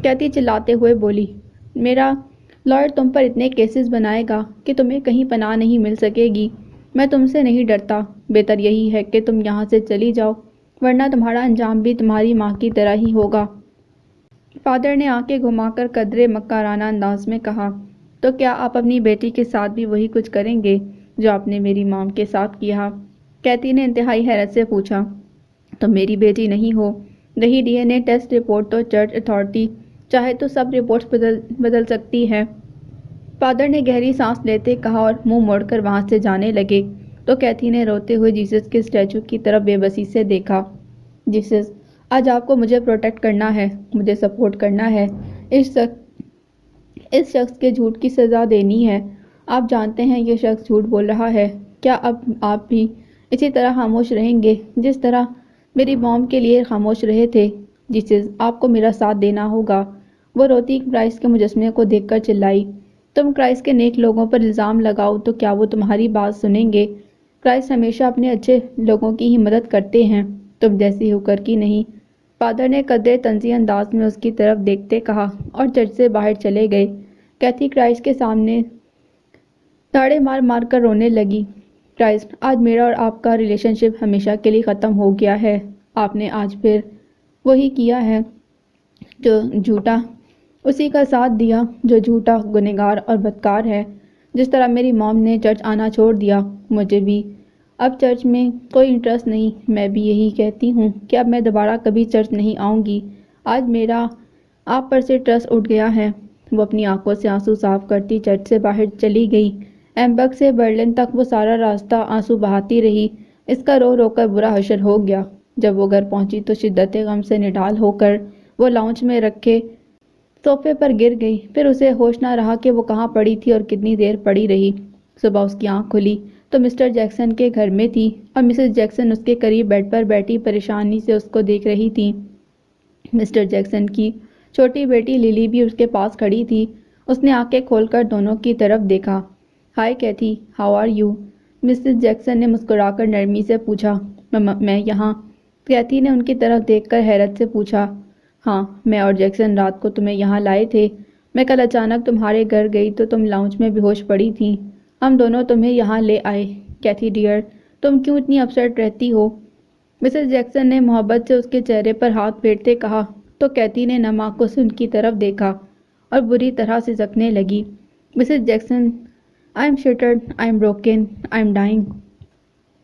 کیتھی چلاتے ہوئے بولی۔ "میرا لائر تم پر اتنے کیسز بنائے گا کہ تمہیں کہیں پناہ نہیں مل سکے گی۔ میں تم سے نہیں ڈرتا، بہتر یہی ہے کہ تم یہاں سے چلی جاؤ، ورنہ تمہارا انجام بھی تمہاری ماں کی طرح ہی ہوگا." فادر نے آنکھیں گھما کر قدرے مکارانہ انداز میں کہا۔ "تو کیا آپ اپنی بیٹی کے ساتھ بھی وہی کچھ کریں گے جو آپ نے میری مام کے ساتھ کیا؟" کیتھی نے انتہائی حیرت سے پوچھا۔ "تم میری بیٹی نہیں ہو۔ رہی DNA ٹیسٹ رپورٹ تو چرچ اتھارٹی چاہے تو سب رپورٹس بدل سکتی ہے." فادر نے گہری سانس لیتے کہا اور منہ موڑ کر وہاں سے جانے لگے تو کیتھی نے روتے ہوئے جیسس کے اسٹیچو کی طرف بے بسی سے دیکھا۔ "جیسس، آج آپ کو مجھے پروٹیکٹ کرنا ہے، مجھے سپورٹ کرنا ہے، اس شخص کے جھوٹ کی سزا دینی ہے۔ آپ جانتے ہیں یہ شخص جھوٹ بول رہا ہے۔ کیا اب آپ بھی اسی طرح خاموش رہیں گے جس طرح میری مام کے لیے خاموش رہے تھے؟ جیسس، آپ کو میرا ساتھ دینا ہوگا." وہ روتی کرائسٹ کے مجسمے کو دیکھ کر چلائی۔ "تم کرائسٹ کے نیک لوگوں پر الزام لگاؤ تو کیا وہ تمہاری بات سنیں گے؟ کرائسٹ ہمیشہ اپنے اچھے لوگوں کی ہی مدد کرتے ہیں، تم جیسی ہوکر کی نہیں." فادر نے قدرے طنزی انداز میں اس کی طرف دیکھتے کہا اور چرچ سے باہر چلے گئے۔ کیتھی کرائسٹ کے سامنے تاڑے مار مار کر رونے لگی۔ کرائسٹ، آج میرا اور آپ کا ریلیشن شپ ہمیشہ کے لیے ختم ہو گیا ہے۔ آپ نے آج پھر وہی کیا ہے جو جھوٹا، اسی کا ساتھ دیا جو جھوٹا، گنہگار اور بدکار ہے۔ جس طرح میری موم نے چرچ آنا چھوڑ دیا، مجھے بھی اب چرچ میں کوئی انٹرسٹ نہیں۔ میں بھی یہی کہتی ہوں کہ اب میں دوبارہ کبھی چرچ نہیں آؤں گی۔ آج میرا آپ پر سے ٹرسٹ اٹھ گیا ہے۔ وہ اپنی آنکھوں سے آنسو صاف کرتی چرچ سے باہر چلی گئی۔ ایمبرگ سے برلن تک وہ سارا راستہ آنسو بہاتی رہی۔ اس کا رو رو کر برا حشر ہو گیا۔ جب وہ گھر پہنچی تو شدت غم سے نڈال ہو کر وہ لاؤنج میں رکھے صوفے پر گر گئی۔ پھر اسے ہوش نہ رہا کہ وہ کہاں پڑی تھی اور کتنی دیر پڑی رہی۔ صبح اس کی آنکھ کھلی تو مسٹر جیکسن کے گھر میں تھی اور مسز جیکسن اس کے قریب بیڈ پر بیٹھی پریشانی سے اس کو دیکھ رہی تھی۔ مسٹر جیکسن کی چھوٹی بیٹی للی بھی اس کے پاس کھڑی تھی۔ اس نے آنکھیں کھول کر دونوں کی طرف دیکھا۔ Hi Kathy, how are you? Mrs Jackson نے مسکرا کر نرمی سے پوچھا۔ میں یہاں۔ کیتھی نے ان کی طرف دیکھ کر حیرت سے پوچھا۔ ہاں، میں اور جیکسن رات کو تمہیں یہاں لائے تھے۔ میں کل اچانک تمہارے گھر گئی تو تم لاؤنج میں بے ہوش پڑی تھی۔ ہم دونوں تمہیں یہاں لے آئے۔ کیتھی ڈیئر، تم کیوں اتنی اپسیٹ رہتی ہو؟ مسز جیکسن نے محبت سے اس کے چہرے پر ہاتھ پھیرتے کہا تو کیتھی نے نم آنکھوں سے ان کی طرف دیکھا اور بری طرح سے سکنے لگی۔ Mrs Jackson, I am shattered, I am broken, I am dying,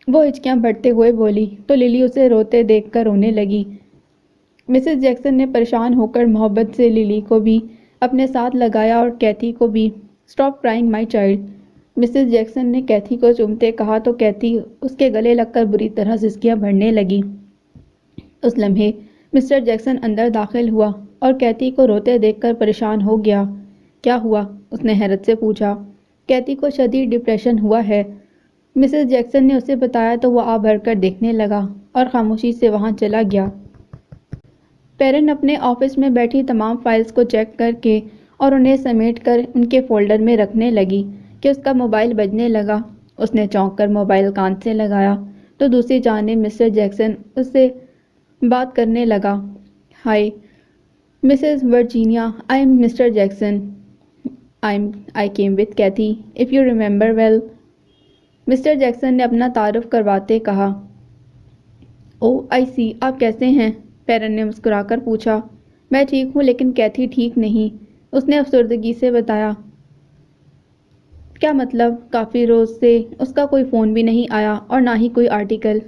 وہ ہچکیاں بھرتے ہوئے بولی تو للی اسے روتے دیکھ کر رونے لگی۔ مسز جیکسن نے پریشان ہو کر محبت سے للی کو بھی اپنے ساتھ لگایا اور کیتھی کو بھی۔ Stop crying my child, Mrs Jackson نے کیتھی کو چومتے کہا تو کیتھی اس کے گلے لگ کر بری طرح سسکیاں بھرنے لگی۔ اس لمحے مسٹر جیکسن اندر داخل ہوا اور کیتھی کو روتے دیکھ کر پریشان ہو گیا۔ کیا ہوا؟ اس نے حیرت سے پوچھا۔ کیتھی کو شدید ڈپریشن ہوا ہے، مسز جیکسن نے اسے بتایا تو وہ آ بھر کر دیکھنے لگا اور خاموشی سے وہاں چلا گیا۔ پیرن اپنے آفس میں بیٹھی تمام فائلز کو چیک کر کے اور انہیں سمیٹ کر ان کے فولڈر میں رکھنے لگی کہ اس کا موبائل بجنے لگا۔ اس نے چونک کر موبائل کان سے لگایا تو دوسری جانب مسٹر جیکسن اس سے بات کرنے لگا۔ Hi Mrs Virginia, I am Mr Jackson, I came with Kathy if you remember well, Mr Jackson نے اپنا تعارف کرواتے کہا۔ او آئی سی، آپ کیسے ہیں؟ پیرن نے مسکرا کر پوچھا۔ میں ٹھیک ہوں لیکن کیتھی ٹھیک نہیں، اس نے افسردگی سے بتایا۔ کیا مطلب؟ کافی روز سے اس کا کوئی فون بھی نہیں آیا اور نہ ہی کوئی آرٹیکل۔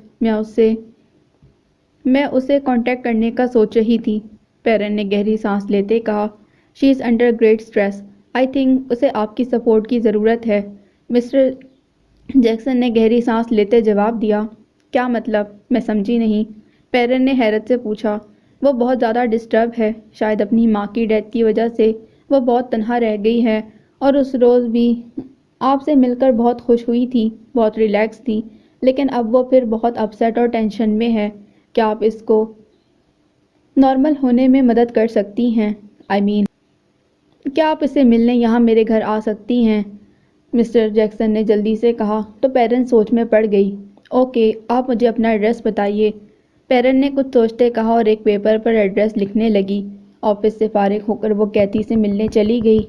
میں اسے کانٹیکٹ کرنے کا سوچ رہی تھی، پیرن نے گہری سانس لیتے کہا۔ She is under great stress, I think اسے آپ کی سپورٹ کی ضرورت ہے، مسٹر جیکسن نے گہری سانس لیتے جواب دیا۔ کیا مطلب؟ میں سمجھی نہیں، پیرن نے حیرت سے پوچھا۔ وہ بہت زیادہ ڈسٹرب ہے، شاید اپنی ماں کی ڈیتھ کی وجہ سے وہ بہت تنہا رہ گئی ہے، اور اس روز بھی آپ سے مل کر بہت خوش ہوئی تھی، بہت ریلیکس تھی، لیکن اب وہ پھر بہت اپسیٹ اور ٹینشن میں ہے۔ کیا آپ اس کو نارمل ہونے میں مدد کر سکتی ہیں؟ کیا آپ اسے ملنے یہاں میرے گھر آ سکتی ہیں؟ مسٹر جیکسن نے جلدی سے کہا تو پیرن سوچ میں پڑ گئی۔ اوکے، آپ مجھے اپنا ایڈریس بتائیے، پیرن نے کچھ سوچتے کہا اور ایک پیپر پر ایڈریس لکھنے لگی۔ آفس سے فارغ ہو کر وہ کیتھی سے ملنے چلی گئی۔